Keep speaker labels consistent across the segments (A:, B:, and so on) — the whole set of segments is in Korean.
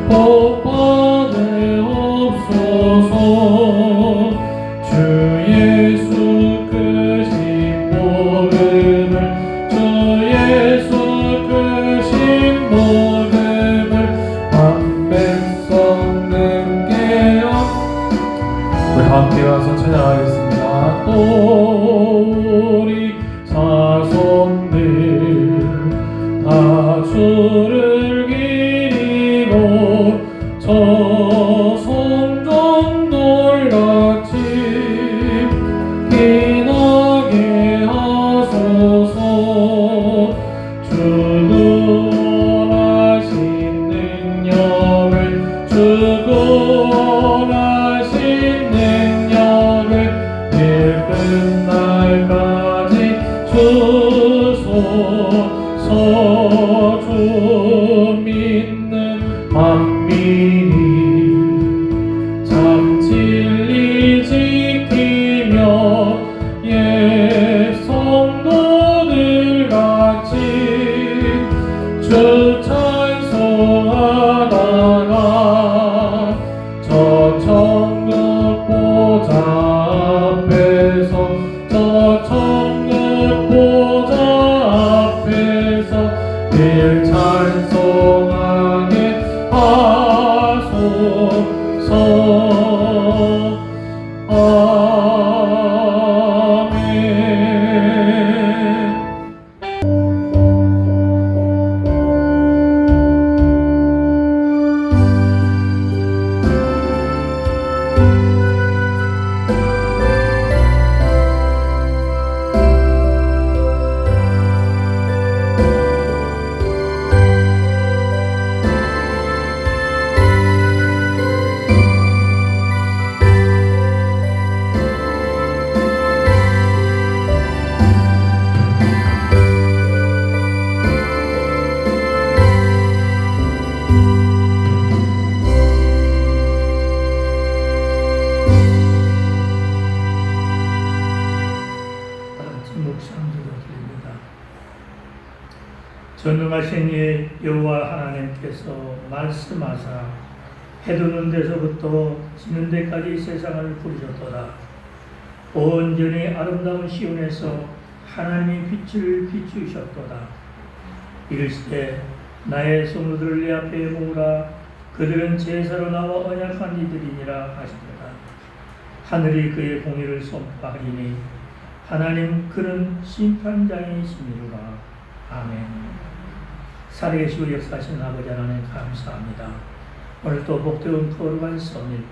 A: 복받으옵소서. 주 예수 크신 복음을, 주 예수 크신 복음을 만백성 능케여. 우리 함께 가서 찬양하겠습니다. 또 우리 자손들 다 주를 기리고 저 성전돌같이 빛나게 하소서. 주 구원하신 능력을, 주 구원하신 능력을 일끝 날까지 주소서. 주 믿는 만민이 참 진리 지키며 옛 성도들 같이 주 찬송하다가 저 천국 보좌 앞에서, 저 천국 보좌 앞에서 늘 찬송하게 하소서. 아멘.
B: 전능하신 이 여호와 하나님께서 말씀하사 해두는 데서부터 지는 데까지 세상을 부르셨도다. 온전히 아름다운 시온에서 하나님의 빛을 비추셨도다. 이르시되 나의 성도들을 내 앞에 모으라. 그들은 제사로 나와 언약한 이들이니라 하시도다. 하늘이 그의 공의를 선포하리니 하나님 그는 심판장이시니라. 아멘. 살아계시고 역사하시는 아버지 하나님 감사합니다. 오늘 또 복되은 거룩한 성일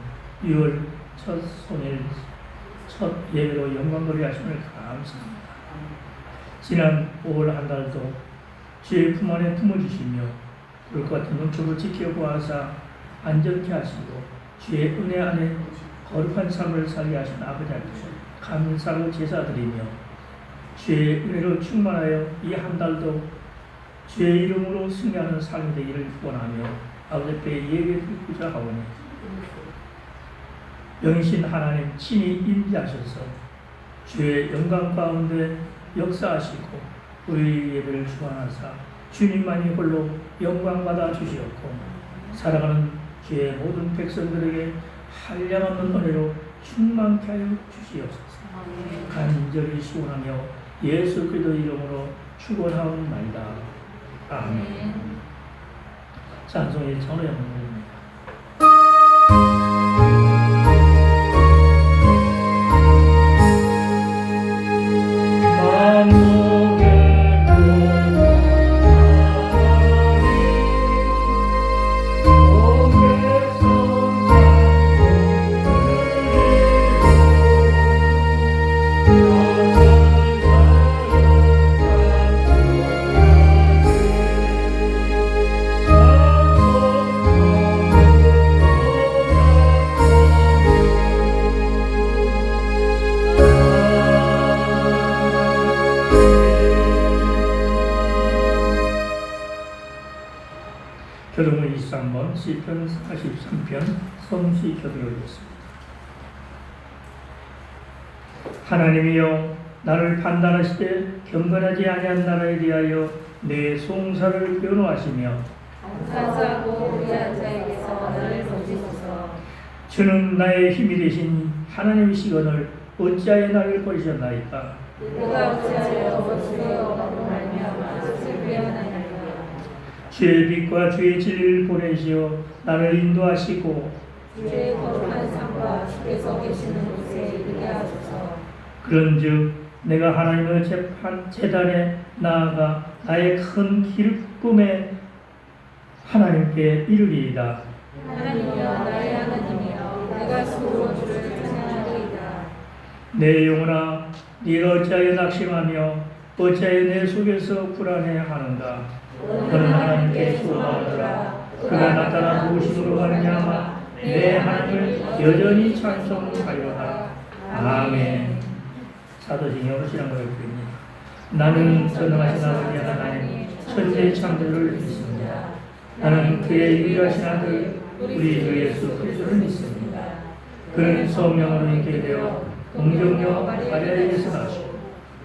B: 6월 첫 성일 첫 예배로 영광거리 하심을 감사합니다. 지난 5월 한 달도 주의 품 안에 품어주시며 불과 같은 눈초를 지켜보아사 안전케 하시고 주의 은혜 안에 거룩한 삶을 살게 하신 아버지 앞에서 감사로 제사드리며 주의 은혜로 충만하여 이 한 달도 주의 이름으로 승리하는 삶이 되기를 원하며 아버지 앞에 예배를 구자하오니 영이신 하나님 친히 임재하셔서 주의 영광 가운데 역사하시고 우리 예배를 주관하사 주님만이 홀로 영광 받아 주시었고 사랑하는 주의 모든 백성들에게 한량없는 은혜로 충만케 하여 주시옵소서. 간절히 소원하며 예수 그리스도 이름으로 축원하옵나이다. 아멘. 찬송의 전호 영광입니다. 교동문 23번 시편 43편 성시 교독하겠습니다. 하나님이여 나를 판단하시되 경건하지 아니한 나라에 대하여 내 송사를 변호하시며
C: 감사하고 의한 자에게서
B: 주는 나의 힘이 되신 하나님이시거늘 어찌하여 나를 버리셨나이까.
C: 내가 어찌하여 주의 어머로 말미암아 슬퍼하나이까.
B: 주의 빛과 주의 진리를 보내시어 나를 인도하시고
C: 주의 거룩한 산과 주께서 계시는 곳에 이르게 하소서.
B: 그런즉 내가 하나님의 제단에 나아가 나의 큰 기쁨에 하나님께 이르리이다.
C: 하나님이여 나의 하나님이여 내가 스스로 주를 찬양하리이다.
B: 내 영혼아 네가 어찌하여 낙심하며 어찌하여 내 속에서 불안해하는가. 너는 하나님께 소망하노라. 그가 나타나 도우심으로 말미암아 내 하나님을 여전히 찬송하려라. 아멘. 사도행전 신앙 고백입니다. 나는 전능하신 아버지 하나님 천지의 창조를 믿습니다. 나는 그의 유일하신 아들 우리 주 예수 그리스도를 믿습니다. 그는 성령으로 있게 되어 동정녀 마리아에게서 나시고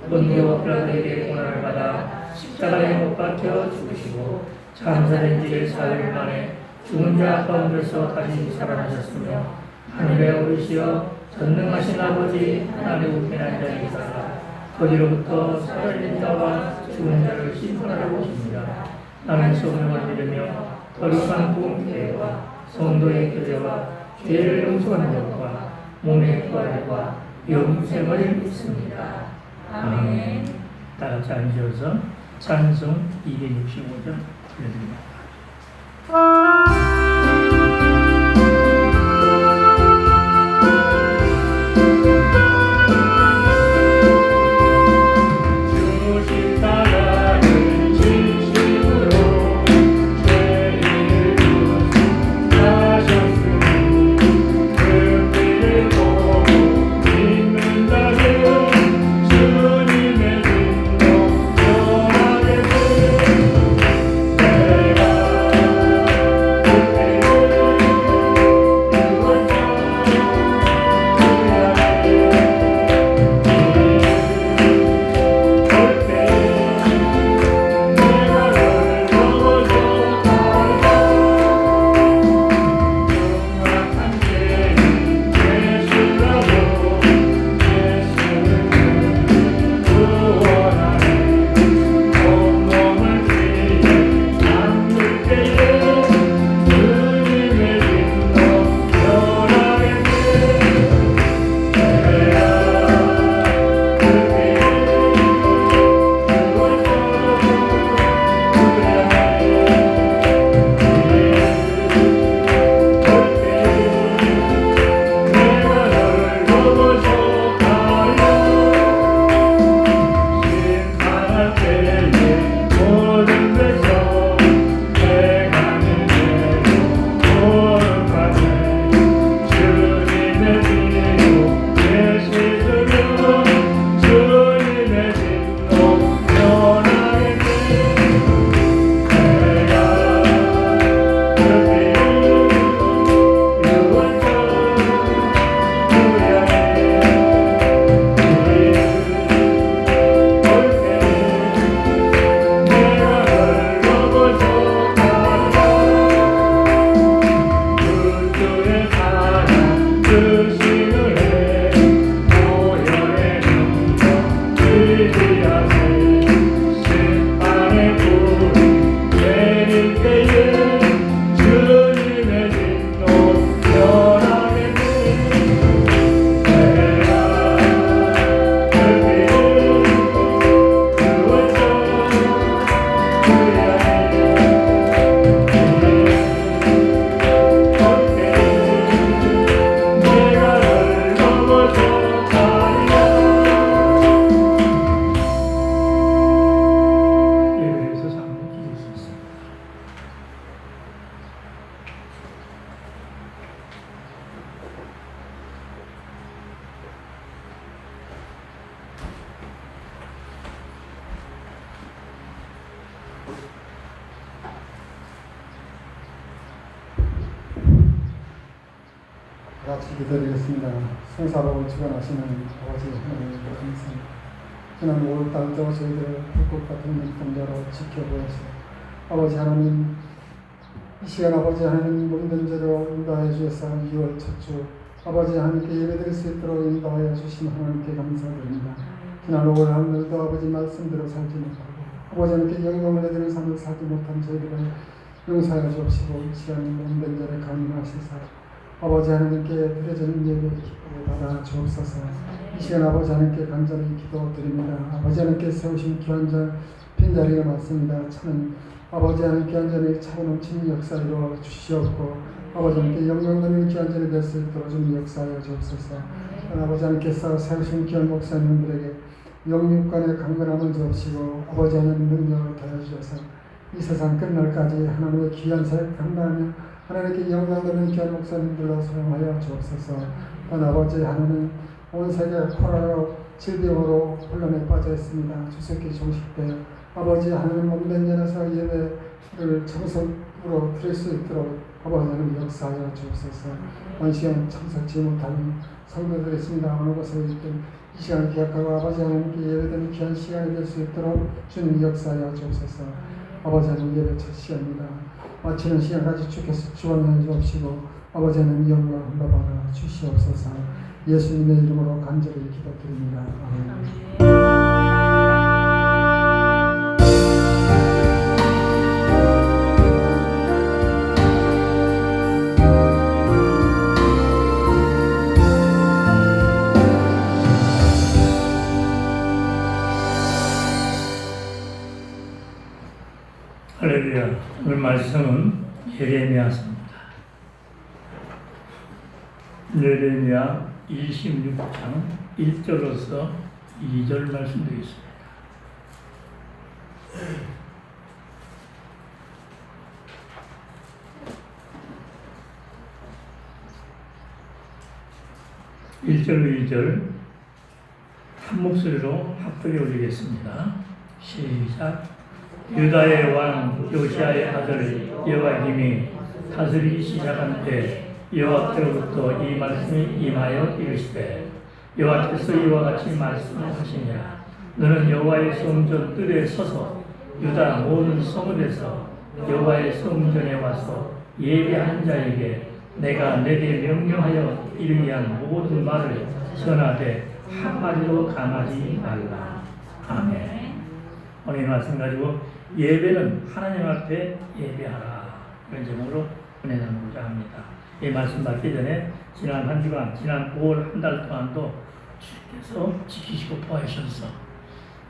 B: 본디오 빌라도에게 고난을 받아 십자가에 못 박혀 죽으시고 장사된 지 4일 만에 죽은 자 가운데서 다시 살아나셨으며 하늘에 오르시어 전능하신 아버지 하나님 우편에 앉아 계시다가 거기로부터 살아있는 자와 죽은 자를 심판하러 오십니다. 나는 성령을 믿으며 거룩한 부흥교회와 성도의 교제와 죄를 용서하는 것과 몸의 부활과 영생을 믿습니다. 아멘. 다 같이 앉으셔서 찬송 265장 들려드립니다.
D: 같이 기도드리겠습니다. 성사로 주관하시는 아버지 하나님 감사합니다. 지난 5월달도 저희들을 불꽃 같은 눈동자로 지켜보셔서 아버지 하나님 이 시간 아버지 하나님 모든 죄로 인도하여 주셔서 2월 첫 주 아버지 하나님께 예배드릴 수 있도록 인도하여 주신 하나님께 감사드립니다. 지난 5월 하늘도 아버지 말씀대로 살지 못하고 아버지 하나님께 영광을 내드리는 삶을 살지 못한 저희들을 용서하여 주옵시고 이 시간 모든 죄를 감사하시사 아버지 하나님께 드려지는 예배 기쁨을 받아 주옵소서. 이 시간 아버지 하나님께 간절히 기도드립니다. 아버지 하나님께 세우신 귀한 자 빈자리가 많습니다. 차는 아버지 하나님 귀한 자리 차고 넘치는 역사 이루어 주시옵고 아버지 하나님께 영광 돌리는 귀한 자리 될 수 있도록 좀 역사하여 주옵소서. 아버지 하나님께서 세우신 귀한 목사님들에게 영육간의 강건함을 주옵시고 아버지 하나님 능력을 더해 주셔서 이 세상 끝날까지 하나님의 귀한 사역 감당하며 하나님께 영광 돌리는 귀한 목사님들로 사용하여 주옵소서. 아버지 하나님 온 세계가 코로나로 질병으로 혼란에 빠져 있습니다. 주석기 종식 때 아버지 하나님 몸된 연에서 예배를 청석으로 드릴 수 있도록 아버지 하나님 역사하여 주옵소서. 온 시간 참석지 못하는 성도들이 있습니다. 어느 곳에 있든 이 시간을 기억하고 아버지 하나님께 예배드리는 귀한 시간이 될 수 있도록 주님 역사하여 주옵소서. 아버지 하나님 예배 첫 시간입니다. 마치는 시간까지 주께서 주관하여 주옵시고 아버지 하나님 영광 흘러받아 주시옵소서. 예수님의 이름으로 간절히 기도드립니다. 아멘.
B: 할렐루야. 오늘 말씀은 예레미야서입니다. 예레미야 26장 1절로서 2절 말씀드리겠습니다. (1절로 2절) 한 목소리로 합독해 올리겠습니다. 시작. 유다의 왕 요시아의 아들 여호야김이 다스리기 시작한 때 여호와께로부터 이 말씀이 임하여 이르시되 여호와께서 이와 같이 말씀하시냐 너는 여호와의 성전 뜰에 서서 유다 모든 성읍에서 여호와의 성전에 와서 예배하는 자에게 내가 내게 명령하여 이르게 한 모든 말을 전하되 한마디도 감하지 말라. 아멘. 오늘 말씀 가지고 예배는 하나님 앞에 예배하라 이런 제목으로 은혜 나누고자 합니다. 이 말씀 받기 전에 지난 한 주간, 지난 5월 한 달 동안도 주께서 지키시고 보호하셔서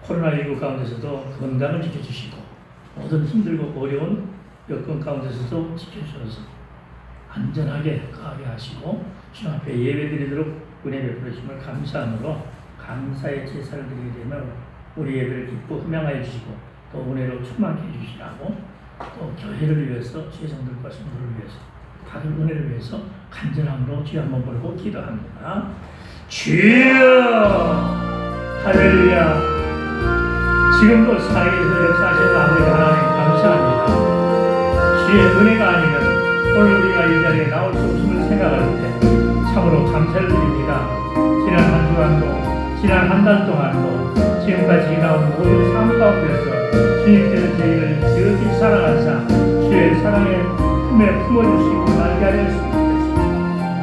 B: 코로나19 가운데서도 건강을 지켜주시고 모든 힘들고 어려운 여건 가운데서도 지켜주셔서 안전하게 가게 하시고 주님 앞에 예배드리도록 은혜 베풀으심을 감사함으로 감사의 제사를 드리게 되며 우리 예배를 기쁘 흠양하여 주시고 또 은혜로 충만케 해주시라고 또 교회를 위해서 제성들과 성도를 위해서 다들 은혜를 위해서 간절함으로 주여 한번 부르고 기도합니다. 주여 할렐루야. 지금도 살아계셔서 역사하시는 아버지 하나님 감사합니다. 주의 은혜가 아니면 오늘 우리가 이 자리에 나올 수 없음을 생각할 때 참으로 감사를 드립니다. 지난 한 주간도 지난 한 달 동안도 지금까지 나온 모든 삶 가운데서 주님께서 저희를 지극히 사랑하사 주의 사랑에 품에 품어주시고 날게 하여 주시옵소서.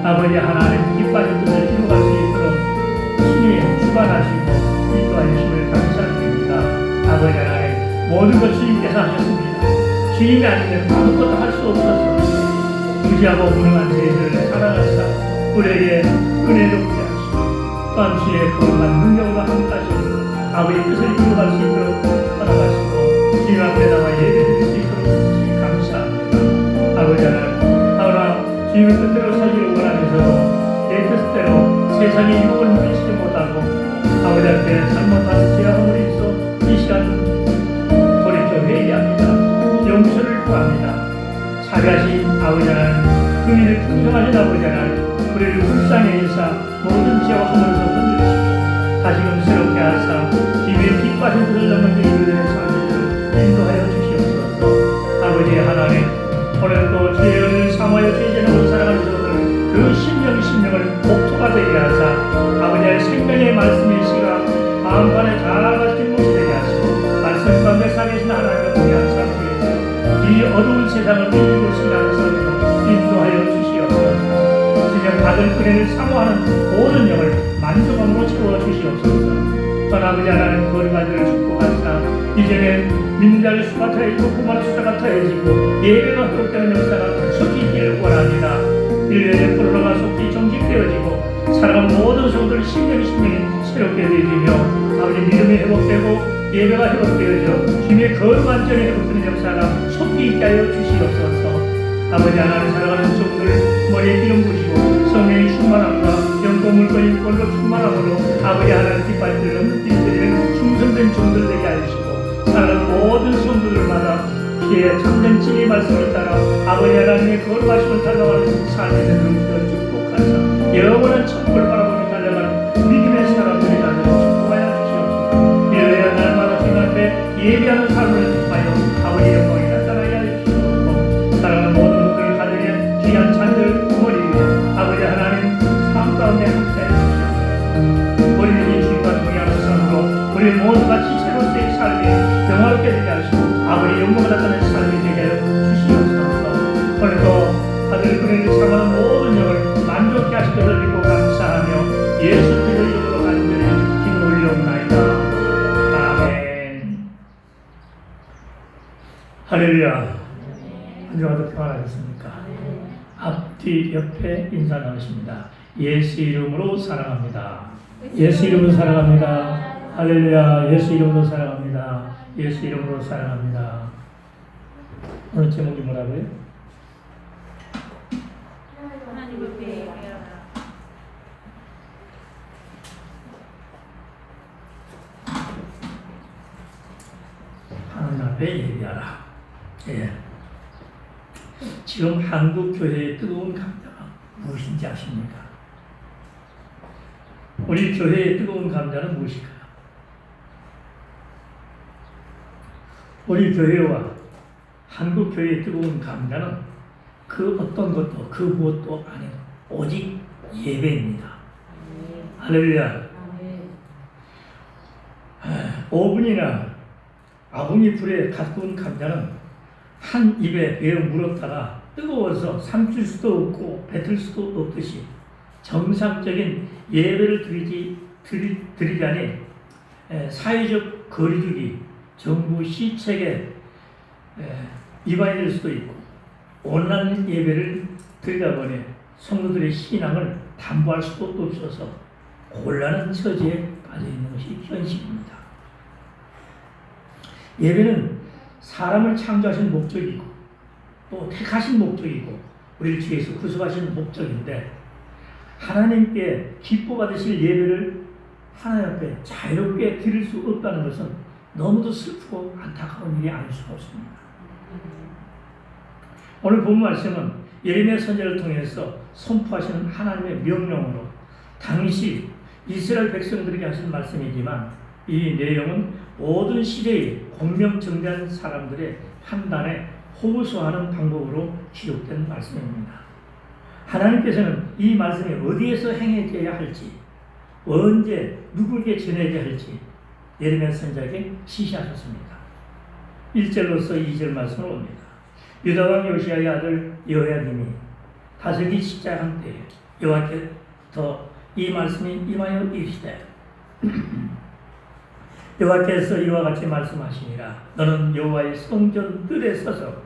B: 아버지 하나님 기뻐하는 뜻을 이루어갈 수 있도록 주님 주관하시고 인도하여 주심을 감사드립니다. 아버지 하나님 모든 것 주님께서 하셨습니다. 주님이 아니면 아무것도 할 수 없어서 무지하고 무능한 저희들을 사랑하사 우리에게 은혜롭게 하시고 또한 주의 거룩한 능력으로 함께하시고 아버지의 뜻을 이루어갈 수 있도록 따라가시고 주님 앞에 나와 예배드릴 수 있도록 주님 감사합니다. 아버지 하나님 하오나 주님의 뜻대로 살기를 원하면서도 내 뜻대로 세상의 유혹을 물리치지 못하고 아버지 앞에 잘못한 죄악을 있어 이 시간 돌이켜 회개합니다. 용서를 구합니다. 자비하신 아버지 하나님 긍휼을 풍성하신 아버지 하나님 우리를 불쌍히 여기사 모든 죄와 허물에서 건져주시고 다시금 새롭게 하사 주님의 기뻐하신 뜻을 넘는 이들의 삶을 인도하여 주시옵소서. 아버지 하나님 오늘도 주의 은혜를 사모하여 주의 제명을 사랑하는 저들 그 심령을 복토가 되게 하사 아버지의 생명의 말씀의 씨가 마음간에 잘 가르친 곳이 되게 하시고 말씀 가운데 살아계신 하나님과 동행한 삶 속에서 이 어두운 세상을 이기고 있습니다. 은혜를 사모하는 모든 영을 만족함으로 채워주시옵소서. 전 아버지 하나님 거룩한들을 축복하시나 이제는 믿는 자를 수가 더해지고 부모의 숫자가 더해지고 예배가 회복되는 역사가 속히 있기를 원합니다. 1년의 코로나가 속히 정직되어지고 살아가는 모든 성도들 심령이 새롭게 되어지며 아버지 믿음이 회복되고 예배가 회복되어져 주님의 거룩한 전이 회복되는 역사가 속히 있게 하여 주시옵소서. 아버지 하나님 살아가는 성도들 머리에 기름 부시고 성령의 충만함과 영과 물건이 꼴로 충만함으로 아버지 하나님 뒷발들 넘들이는 충성된 종들 되게 하시고 살아가는 모든 성도들마다 피해 참된 진리의 말씀을 따라 아버지 하나님의 거룩하심을 달려가는 삶이 되도록 축복하사 영원한 천국을 바라보며 달려가는 믿음의 사람들이 나를 축복하여 주시옵소서. 이러한 날마다 주님 앞에 예배하는 삶을 통하여 아버지의 영광이 나타나게 하여 주시옵소서. 살아가는 모든 우리 가정의 귀한 잔들 부모리 위에 아버지 하나님 삶 가운데 함께 해주시옵소서. 우리들이 주님과 동의하는 삶으로 우리 모두가 지체로서의 삶이 영화롭게 되게 하시고 아버지 영광을 나타내는 삶이 되게 하여 주시옵소서. 오늘도 아들 은혜를 사모하는 모든 영을 만족케 하실 것을 믿고 감사하며 예수 그리스도 이름으로 간절히 기도 올려옵나이다. 아멘. 할렐루야. 한 주간도 평안하셨습니까? 앞뒤 옆에 인사 나누십니다. 예수 이름으로 사랑합니다. 예수 이름으로 사랑합니다. 할렐루야. 예수 이름으로 사랑합니다. 예수 이름으로 사랑합니다. 오늘 제목이 뭐라고요?
C: 하나님 앞에 예배하라.
B: 하나님 앞에 예배하라. 예. 지금 한국 교회의 뜨거운 감자가 무엇인지 아십니까? 우리 교회의 뜨거운 감자는 무엇일까요? 우리 교회와 한국 교회의 뜨거운 감자는 그 어떤 것도 그 무엇도 아닌 오직 예배입니다. 할렐루야. 5분이나 아궁이 불에 갓 구운 감자는 한 입에 베어 물었다가 뜨거워서 삼킬 수도 없고 뱉을 수도 없듯이 정상적인 예배를 드리자니 사회적 거리두기, 정부 시책에 위반이 될 수도 있고 온라인 예배를 드리다 보니 성도들의 신앙을 담보할 수도 없어서 곤란한 처지에 빠져 있는 것이 현실입니다. 예배는 사람을 창조하신 목적이고 또 택하신 목적이고 우리를 주에서 구속하신 목적인데 하나님께 기뻐 받으실 예배를 하나님 앞에 자유롭게 드릴 수 없다는 것은 너무도 슬프고 안타까운 일이 아닐 수가 없습니다. 오늘 본 말씀은 예레미야 선지자를 통해서 선포하시는 하나님의 명령으로 당시 이스라엘 백성들에게 하신 말씀이지만 이 내용은 모든 시대의 공명정대한 사람들의 판단에 호소하는 방법으로 기록된 말씀입니다. 하나님께서는 이 말씀이 어디에서 행해져야 할지, 언제 누구에게 전해져야 할지 예레미야 선지자에게 지시하셨습니다. 1절로서 2절 말씀을 옵니다. 유다왕 요시야의 아들 여호야김이 다스리기 시작한 때에 여호와께서 이 말씀이 임하여 이르시되 여호와께서 이와 같이 말씀하시니라. 너는 여호와의 성전 뜰에 서서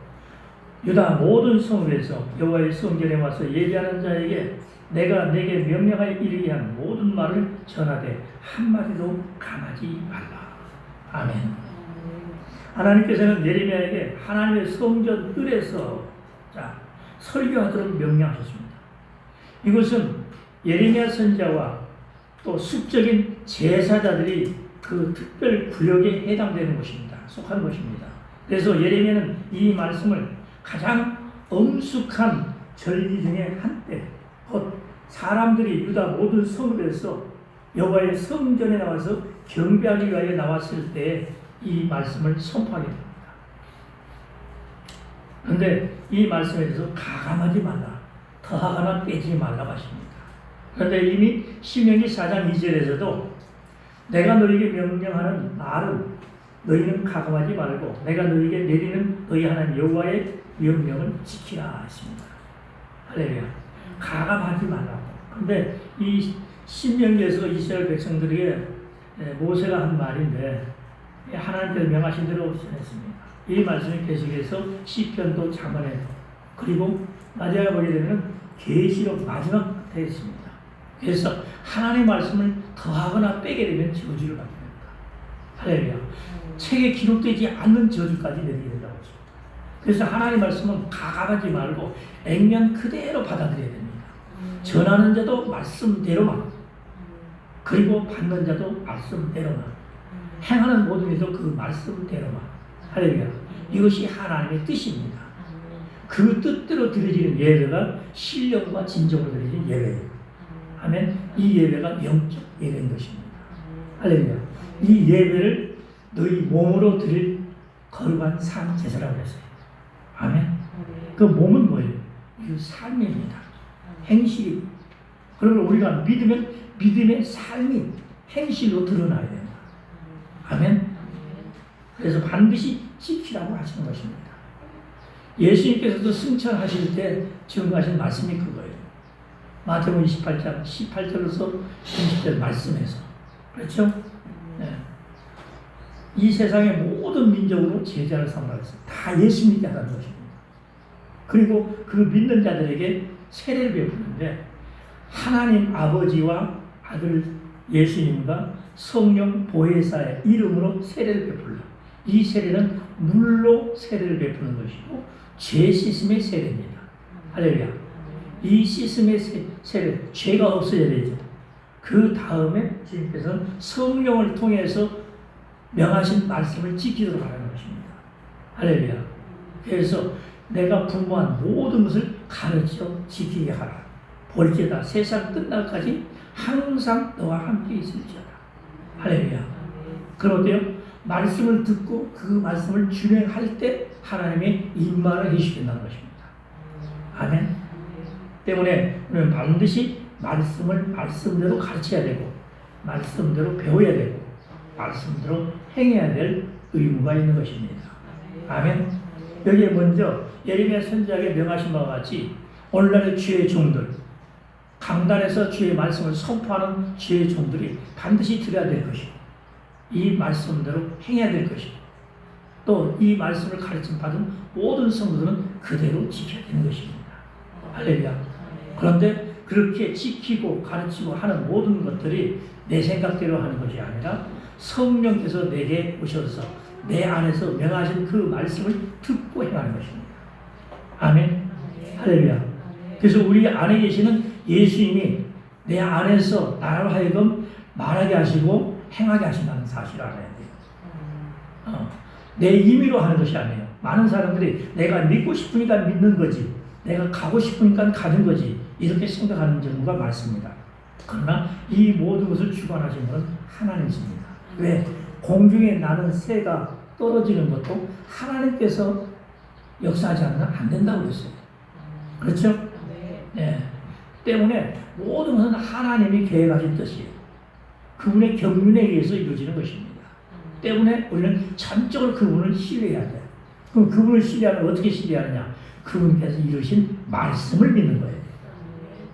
B: 유다 모든 성읍에서 여호와의 성전에 와서 예배하는 자에게 내가 내게 명령하여 이르게 한 모든 말을 전하되 한마디도 감하지 말라. 아멘. 하나님께서는 예레미야에게 하나님의 성전 뜰에서 설교하도록 명령하셨습니다. 이것은 예레미야 선지자와 또 숙적인 제사자들이 그 특별 구역에 해당되는 것입니다. 속한 것입니다. 그래서 예레미야는 이 말씀을 가장 엄숙한 절기 중에 한때 곧 사람들이 유다 모든 성읍에서 여호와의 성전에 나와서 경배하기 위하여 나왔을 때 이 말씀을 선포하게 됩니다. 그런데 이 말씀에 대해서 가감하지 말라, 더하거나 빼지 말라고 하십니다. 그런데 이미 신명기 4장 2절에서도 내가 너에게 명령하는 말은 너희는 가감하지 말고 내가 너희에게 내리는 너희 하나님 여호와의 명령을 지키라 했습니다. 할렐루야. 가감하지 말라고, 그런데 이 신명기에서 이스라엘 백성들에게 모세가 한 말인데 하나님께서 명하신 대로 전했습니다. 이 말씀이 계속해서 시편도 잠언에 그리고 마지막에 보게 되면 계시록 마지막 때에 있습니다. 그래서 하나님의 말씀을 더하거나 빼게 되면 저주를 받게 됩니다. 할렐루야. 책에 기록되지 않는 저주까지 내리게 된다고 했죠. 그래서 하나님의 말씀은 가감하지 말고 액면 그대로 받아들여야 됩니다. 전하는 자도 말씀대로만, 그리고 받는 자도 말씀대로만, 행하는 모든 이도 그 말씀대로만. 할렐루야. 이것이 하나님의 뜻입니다. 그 뜻대로 드려지는 예배가 신령과 진정으로 드려지는 예배예요. 아멘. 이 예배가 영적 예배인 것입니다. 할렐루야. 이 예배를 너희 몸으로 드릴 거룩한 산 제사라고 했어요. 아멘. 그 몸은 뭐예요? 이 삶입니다. 행실이. 그러면 우리가 믿으면 믿음의 삶이 행실로 드러나야 된다. 아멘. 그래서 반드시 지키라고 하시는 것입니다. 예수님께서도 승천하실 때 증거하신 말씀이 그거예요. 마태복음 28장 18절에서 20절 말씀에서. 그렇죠? 네. 이 세상의 모든 민족으로 제자를 삼으라 했어요. 다 예수 믿게 하라는 것입니다. 그리고 그 믿는 자들에게 세례를 베푸는데 하나님 아버지와 아들 예수님과 성령 보혜사의 이름으로 세례를 베풀라. 이 세례는 물로 세례를 베푸는 것이고 죄 씻음의 세례입니다. 할렐루야. 이 씻음의 세례, 죄가 없어야 되죠. 그 다음에 주님께서는 성령을 통해서 명하신 말씀을 지키도록 하라는 것입니다. 할렐루야. 그래서 내가 분부한 모든 것을 가르쳐 지키게 하라. 볼지어다 세상 끝날까지 항상 너와 함께 있을지어다. 할렐루야. 그럼 어때요? 말씀을 듣고 그 말씀을 준행할 때 하나님의 임마를 해주신다는 것입니다. 아멘. 때문에 우리는 반드시 말씀을 말씀대로 가르쳐야 되고 말씀대로 배워야 되고 말씀대로 행해야 될 의무가 있는 것입니다. 아멘. 여기에 먼저 예레미야 선지자에게 명하신 바와 같이 오늘날의 주의 종들, 강단에서 주의 말씀을 선포하는 주의 종들이 반드시 들어야 될 것이고 이 말씀대로 행해야 될 것이고 또 이 말씀을 가르침 받은 모든 성도들은 그대로 지켜야 되는 것입니다. 할렐루야. 그런데 그렇게 지키고 가르치고 하는 모든 것들이 내 생각대로 하는 것이 아니라 성령께서 내게 오셔서 내 안에서 명하신 그 말씀을 듣고 행하는 것입니다. 아멘. 할렐루야. 그래서 우리 안에 계시는 예수님이 내 안에서 나로 하여금 말하게 하시고 행하게 하신다는 사실을 알아야 돼요. 내 임의로 하는 것이 아니에요. 많은 사람들이 내가 믿고 싶으니까 믿는 거지, 내가 가고 싶으니까 가는 거지, 이렇게 생각하는 경우가 많습니다. 그러나 이 모든 것을 주관하시는 것은 하나님이십니다. 왜? 공중에 나는 새가 떨어지는 것도 하나님께서 역사하지 않으면 안 된다고 그랬어요. 그렇죠? 네. 때문에 모든 것은 하나님이 계획하신 뜻이에요. 그분의 경륜에 의해서 이루어지는 것입니다. 때문에 우리는 전적으로 그분을 신뢰해야 돼요. 그럼 그분을 신뢰하면 어떻게 신뢰하느냐? 그분께서 이루신 말씀을 믿는 거예요.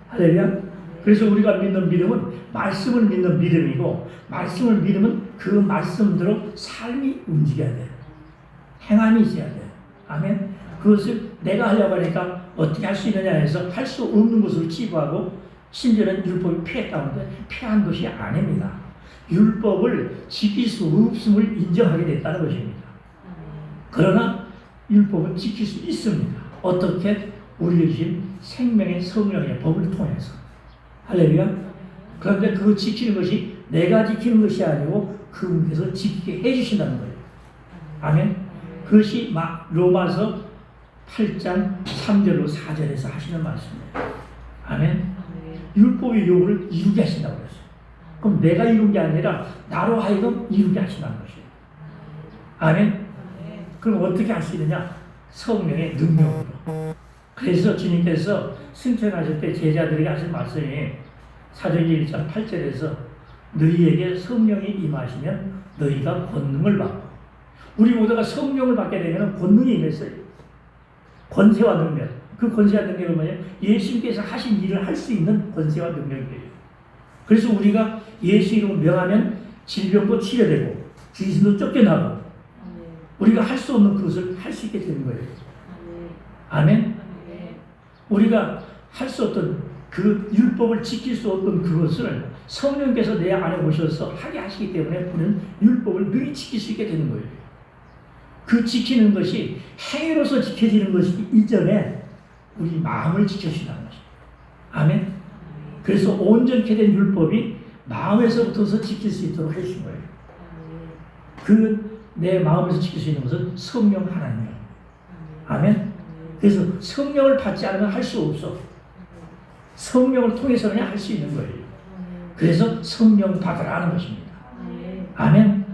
B: 할렐루야. 그래서 우리가 믿는 믿음은 말씀을 믿는 믿음이고 말씀을 믿으면 그 말씀대로 삶이 움직여야 돼요. 행함이 있어야 돼요. 아멘. 그것을 내가 하려고 하니까 어떻게 할 수 있느냐 해서 할 수 없는 것을 치부하고 심지어는 율법을 피했다는데 피한 것이 아닙니다. 율법을 지킬 수 없음을 인정하게 됐다는 것입니다. 그러나 율법은 지킬 수 있습니다. 어떻게? 우리에게 주신 생명의 성령의 법을 통해서. 할렐루야. 그런데 그거 지키는 것이 내가 지키는 것이 아니고 그분께서 지키게 해주신다는 거예요. 아멘. 그것이 로마서 8장 3절로 4절에서 하시는 말씀이에요. 아멘. 율법의 요구를 이루게 하신다고 그랬어요. 그럼 내가 이룬 게 아니라 나로 하여금 이루게 하신다는 것이에요. 아멘. 그럼 어떻게 할 수 있느냐? 성령의 능력으로. 그래서 주님께서 승천하실 때 제자들에게 하신 말씀이 사도행전 1장 8절에서 너희에게 성령이 임하시면 너희가 권능을 받고, 우리 모두가 성령을 받게 되면 권능이 임했어요. 권세와 능력. 그 권세와 능력은 뭐냐? 예수님께서 하신 일을 할 수 있는 권세와 능력이에요. 그래서 우리가 예수 이름을 명하면 질병도 치료되고 귀신도 쫓겨나고 우리가 할 수 없는 그것을 할 수 있게 되는 거예요. 아멘. 우리가 할 수 없던 그 율법을 지킬 수 없던 그것을 성령께서 내 안에 오셔서 하게 하시기 때문에 우리는 율법을 늘 지킬 수 있게 되는 거예요. 그 지키는 것이 행위로서 지켜지는 것이 이전에 우리 마음을 지켜주시는 것입니다. 아멘. 그래서 온전케 된 율법이 마음에서부터서 지킬 수 있도록 해주신 거예요. 그 내 마음에서 지킬 수 있는 것은 성령 하나님이에요. 아멘. 그래서 성령을 받지 않으면 할 수 없어. 성령을 통해서는 할 수 있는 거예요. 그래서 성령 받으라는 것입니다. 아멘.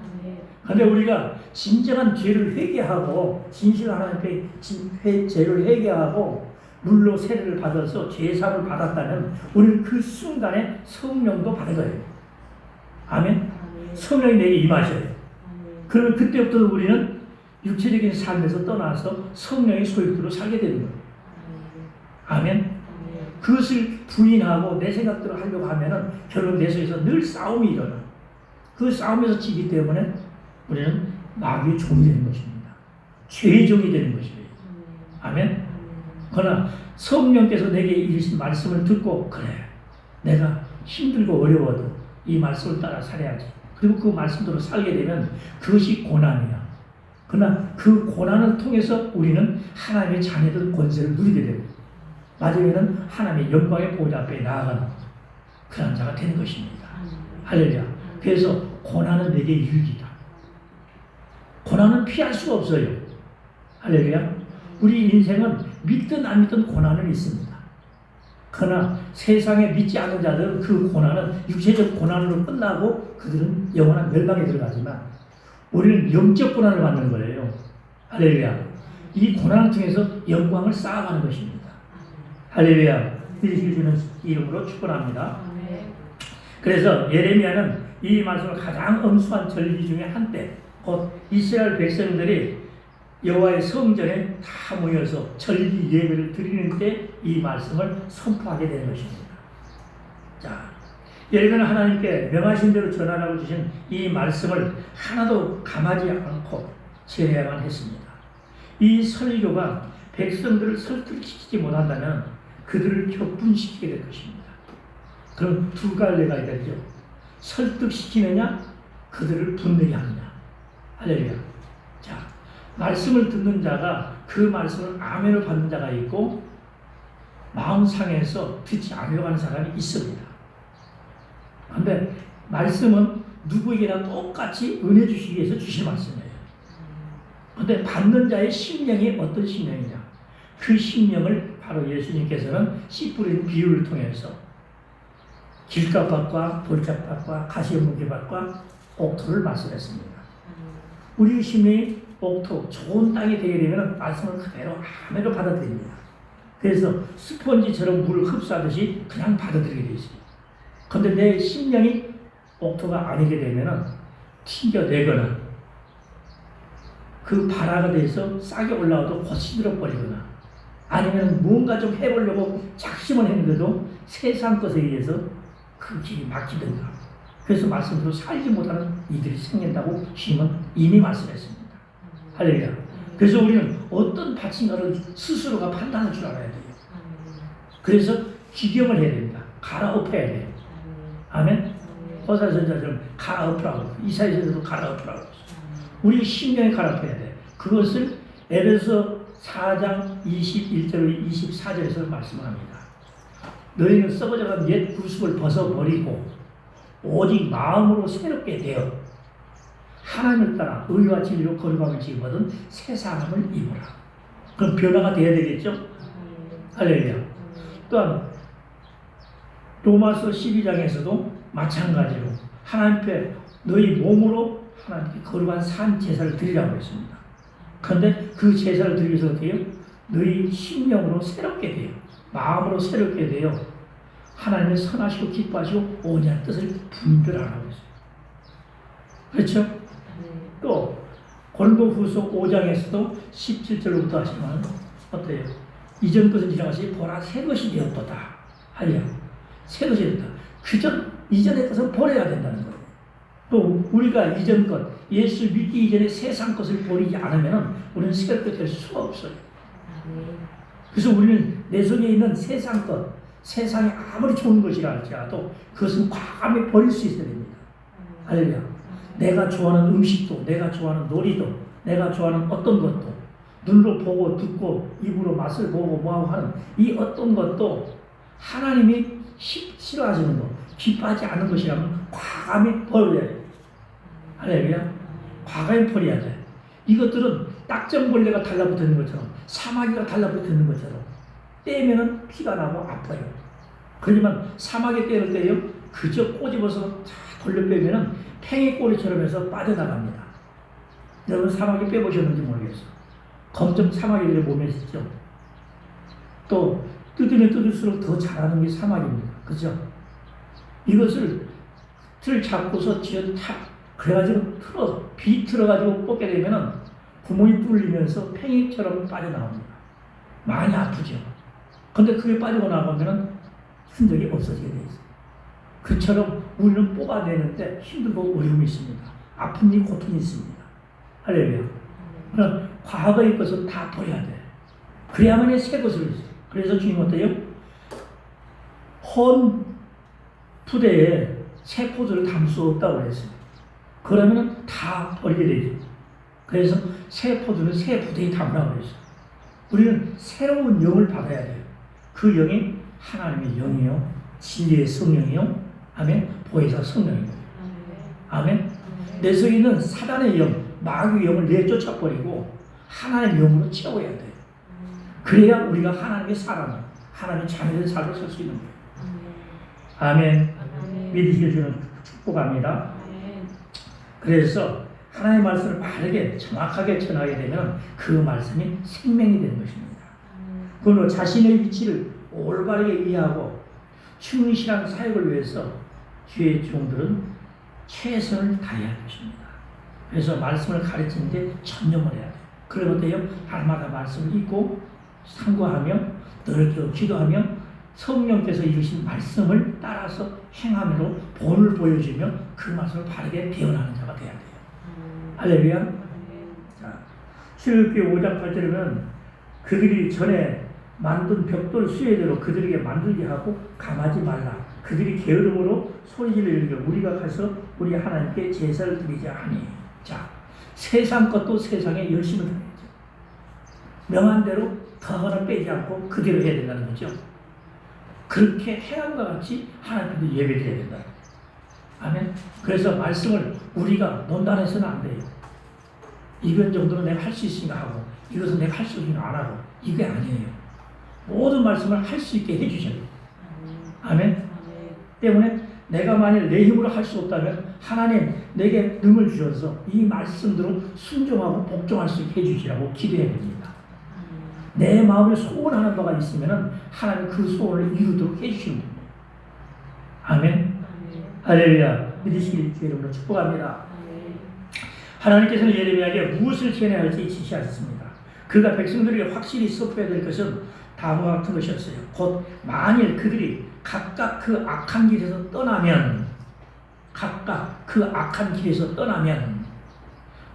B: 그런데 우리가 진정한 죄를 회개하고 진실 하나님께 죄를 회개하고 물로 세례를 받아서 죄사함을 받았다면 우리는 그 순간에 성령도 받은 거예요. 아멘. 성령이 내게 임하셔요. 그러면 그때부터 우리는 육체적인 삶에서 떠나서 성령의 소유대로 살게 되는 거예요. 아멘. 그것을 부인하고 내 생각대로 하려고 하면은 결국 내 속에서 늘 싸움이 일어나. 그 싸움에서 지기 때문에 우리는 마귀의 종이 되는 것입니다. 죄의 종이 되는 것이에요. 아멘. 그러나 성령께서 내게 이르신 말씀을 듣고 그래 내가 힘들고 어려워도 이 말씀을 따라 살아야지. 그리고 그 말씀대로 살게 되면 그것이 고난이야. 그러나 그 고난을 통해서 우리는 하나님의 자녀들 권세를 누리게 되고 마지막에는 하나님의 영광의 보좌 앞에 나아가는 그런 자가 되는 것입니다. 할렐루야. 그래서 고난은 내게 유익이다. 고난은 피할 수가 없어요. 할렐루야. 우리 인생은 믿든 안 믿든 고난은 있습니다. 그러나 세상에 믿지 않는 자들은 그 고난은 육체적 고난으로 끝나고 그들은 영원한 멸망에 들어가지만 우리는 영적 고난을 받는 거예요. 할렐루야. 이 고난을 통해서 영광을 쌓아가는 것입니다. 할렐루야. 주시는 이름으로 축원합니다. 그래서 예레미야는 이 말씀을 가장 엄숙한 절기 중에 한때 곧 이스라엘 백성들이 여호와의 성전에 다 모여서 절기 예배를 드리는 때 이 말씀을 선포하게 된 것입니다. 자, 예레미야는 하나님께 명하신 대로 전하라고 주신 이 말씀을 하나도 감하지 않고 전해야만 했습니다. 이 설교가 백성들을 설득시키지 못한다면 그들을 격분시키게 될 것입니다. 그럼 두 갈래가 되죠. 설득시키느냐, 그들을 분노하게 하느냐. 할렐루야. 자, 말씀을 듣는 자가 그 말씀을 아멘을 받는 자가 있고 마음 상해서 듣지 않으려고 하는 사람이 있습니다. 그런데 말씀은 누구에게나 똑같이 은혜 주시기 위해서 주신 말씀이에요. 그런데 받는 자의 심령이 어떤 심령이냐. 그 심령을 바로 예수님께서는 씨 뿌리는 비유를 통해서 길가밭과 돌짝밭과 가시무게밭과 옥토를 말씀했습니다. 우리 심령이 옥토, 좋은 땅이 되게 되면 말씀을 그대로 아멘으로 받아들입니다. 그래서 스펀지처럼 물을 흡수하듯이 그냥 받아들이게 되어 있어요. 그런데 내 심령이 옥토가 아니게 되면 튕겨내거나 그 발화가 돼서 싹이 올라와도 곧 시들어버리거나 아니면 뭔가 좀 해보려고 작심을 했는데도 세상 것에 의해서 그 길이 막히든가 그래서 말씀대로 살지 못하는 이들이 생긴다고 주님은 이미 말씀했습니다. 할렐루야. 그래서 우리는 어떤 밭인가를 스스로가 판단할 줄 알아야 돼요. 그래서 기경을 해야 됩니다. 갈아엎어야 돼요. 아멘. 호사선자처럼 갈아엎으라고 이사야서도 갈아엎으라고 우리 심령에 갈아엎어야 돼. 그것을 에베소 4장 21절 24절에서 말씀합니다. 너희는 썩어져간 옛 구습을 벗어버리고 오직 마음으로 새롭게 되어 하나님을 따라 의와 진리로 거룩함을 지음받은 새 사람을 입으라. 그럼 변화가 돼야 되겠죠? 할렐루야. 또한 로마서 12장에서도 마찬가지로 하나님 앞에 너희 몸으로 하나님께 거룩한 산 제사를 드리라고 했습니다. 그런데 그 제사를 드리기 위해서 어떻게 해요? 너희 심령으로 새롭게 돼요. 마음으로 새롭게 돼요. 하나님의 선하시고 기뻐하시고 온전한 뜻을 분별하라고 했어요. 그렇죠? 또 고린도후서 5장에서도 17절부터 하시면 어때요?
E: 이전 것은 지나가시 보라 새 것이 되었도다. 할렐루야. 새 것이 되었다. 그전 이전의 것은 버려야 된다는 거예요. 또 우리가 이전 것, 예수 믿기 이전에 세상 것을 버리지 않으면 우리는 새롭게 될 수가 없어요. 그래서 우리는 내 속에 있는 세상 것, 세상이 아무리 좋은 것이라 할지라도 그것은 과감히 버릴 수 있어야 됩니다. 할렐루야. 내가 좋아하는 음식도, 내가 좋아하는 놀이도, 내가 좋아하는 어떤 것도, 눈으로 보고 듣고 입으로 맛을 보고 뭐하고 하는 이 어떤 것도 하나님이 싫어하시는 것, 기뻐하지 않는 것이라면 과감히 버려야 돼요. 할렐루야. 과감히 버려야 돼. 이것들은 딱정벌레가 달라붙는 것처럼, 사마귀가 달라붙는 것처럼 떼면은 피가 나고 아파요. 그렇지만 사마귀 떼를 때요, 그저 꼬집어서 쫙 돌려 빼면은 팽이 꼬리처럼 해서 빠져나갑니다. 여러분 사마귀 빼보셨는지 모르겠어. 검정 사마귀들의 몸에 있죠. 또 뜯으면 뜯을수록 더 자라는 게 사마귀입니다. 그죠? 이것을 틀 잡고서 쥐어 탁 그래가지고 비틀어가지고 뽑게 되면은 구멍이 뚫리면서 팽이처럼 빠져나옵니다. 많이 아프죠. 근데 그게 빠지고 나가면은 흔적이 없어지게 돼 있어요. 그처럼 우리는 뽑아내는데 힘들고 어려움이 있습니다. 아픔이 고통이 있습니다. 할렐루야. 그럼 과거의 것은 다 버려야 돼. 그래야만 새 것을 있어요. 그래서 주님 어때요? 헌 부대에 새 포도를 담을 수 없다고 그랬어요. 그러면 다 버리게 되죠. 그래서 새 포도는 새 부대에 담으라고 그랬어요. 우리는 새로운 영을 받아야 돼요. 그 영이 하나님의 영이요, 진리의 성령이요, 아멘, 보혜사 성령이요. 아멘. 내 속에 있는 사단의 영, 마귀의 영을 내쫓아버리고 하나님의 영으로 채워야 돼요. 그래야 우리가 하나님의 사람, 하나님의 자녀된 삶을 살 수 있는 거예요. 아멘. 믿으시길 주는 축복합니다. 그래서 하나님의 말씀을 바르게 정확하게 전하게 되면 그 말씀이 생명이 되는 것입니다. 그걸로 자신의 위치를 올바르게 이해하고 충실한 사역을 위해서 주의 종들은 최선을 다해야 할 것입니다. 그래서 말씀을 가르치는데 전념을 해야 돼요. 그러면 어때요? 날마다 말씀을 읽고 상고하며 늘 기도하며 성령께서 이루신 말씀을 따라서 행함으로 본을 보여주며 그 말씀을 바르게 배워나가는 자가 되어야 돼요. 할렐루야. 자, 출애굽기 5장 8절에는 그들이 전에 만든 벽돌 수혜대로 그들에게 만들게 하고 감하지 말라. 그들이 게으름으로 소리질러 이르되 우리가 가서 우리 하나님께 제사를 드리자 하니. 자, 세상 것도 세상에 열심을 다해야죠. 명한 대로 더하거나 빼지 않고 그대로 해야 된다는 거죠. 그렇게 행함과 같이 하나님께도 예배드려야 된다. 아멘. 그래서 말씀을 우리가 논단해서는 안 돼요. 이건 정도는 내가 할 수 있으니까 하고 이것은 내가 할 수 있으니까 안 하고 이게 아니에요. 모든 말씀을 할 수 있게 해주셔야 돼요. 아멘. 때문에 내가 만일 내 힘으로 할 수 없다면 하나님 내게 능을 주셔서 이 말씀대로 순종하고 복종할 수 있게 해주시라고 기도해야 됩니다. 내 마음에 소원하는 바가 있으면 하나님 그 소원을 이루도록 해주시는 겁니다. 아멘. 할렐루야. 믿으시길 주의 이름으로 축복합니다. 하나님께서는 예레미야에게 무엇을 전해야 할지 지시하셨습니다. 그가 백성들에게 확실히 선포해야 될 것은 다음과 같은 것이었어요. 곧 만일 그들이 각각 그 악한 길에서 떠나면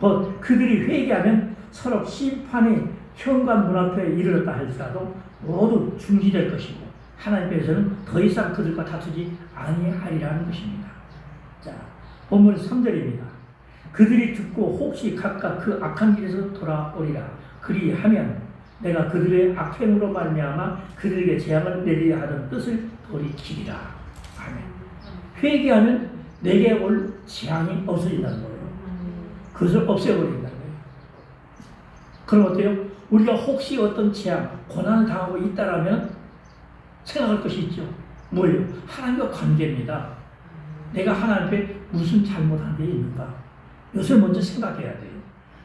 E: 곧 그들이 회개하면 서로 심판이 현관 문 앞에 이르렀다 할지라도 모두 중지될 것이고 하나님께서는 더 이상 그들과 다투지 아니하리라는 것입니다. 자, 본문 3절입니다. 그들이 듣고 혹시 각각 그 악한 길에서 돌아오리라. 그리하면 내가 그들의 악행으로 말미암아 그들에게 재앙을 내리려 하던 뜻을 돌이키리라. 아멘. 회개하면 내게 올 재앙이 없어진다는 거예요. 그것을 없애버린다는 거예요. 그럼 어때요? 우리가 혹시 어떤 재앙, 고난을 당하고 있다라면 생각할 것이 있죠. 뭐예요? 하나님과 관계입니다. 내가 하나님 앞에 무슨 잘못한 게 있는가? 이것을 먼저 생각해야 돼요.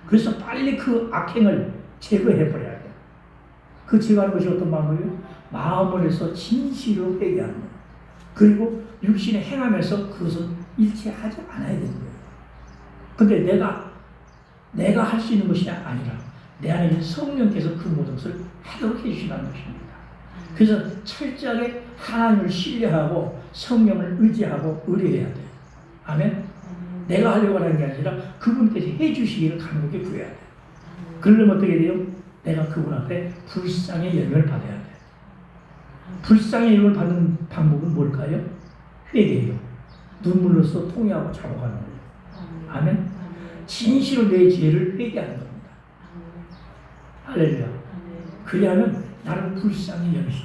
E: 그래서 빨리 그 악행을 제거해버려야 돼요. 그 제거하는 것이 어떤 방법이에요? 마음을 해서 진실로 회개하는 거예요. 그리고 육신에 행하면서 그것은 일체하지 않아야 되는 거예요. 근데 내가 할 수 있는 것이 아니라 내 안에 있는 성령께서 그 모든 것을 하도록 해주신다는 것입니다. 그래서 철저하게 하나님을 신뢰하고 성령을 의지하고 의뢰해야 돼요. 아멘? 내가 하려고 하는 게 아니라 그분께서 해주시기를 간곡히 구해야 돼요. 그러려면 어떻게 돼요? 내가 그분 앞에 불쌍의 열매를 받아야 돼요. 불쌍의 열매를 받는 방법은 뭘까요? 회개예요. 눈물로써 통회하고 자복하는 거예요. 아멘? 진실로 내 죄를 회개하는 겁니다. 할렐루야. 그리하면 나는 불쌍히 여기시.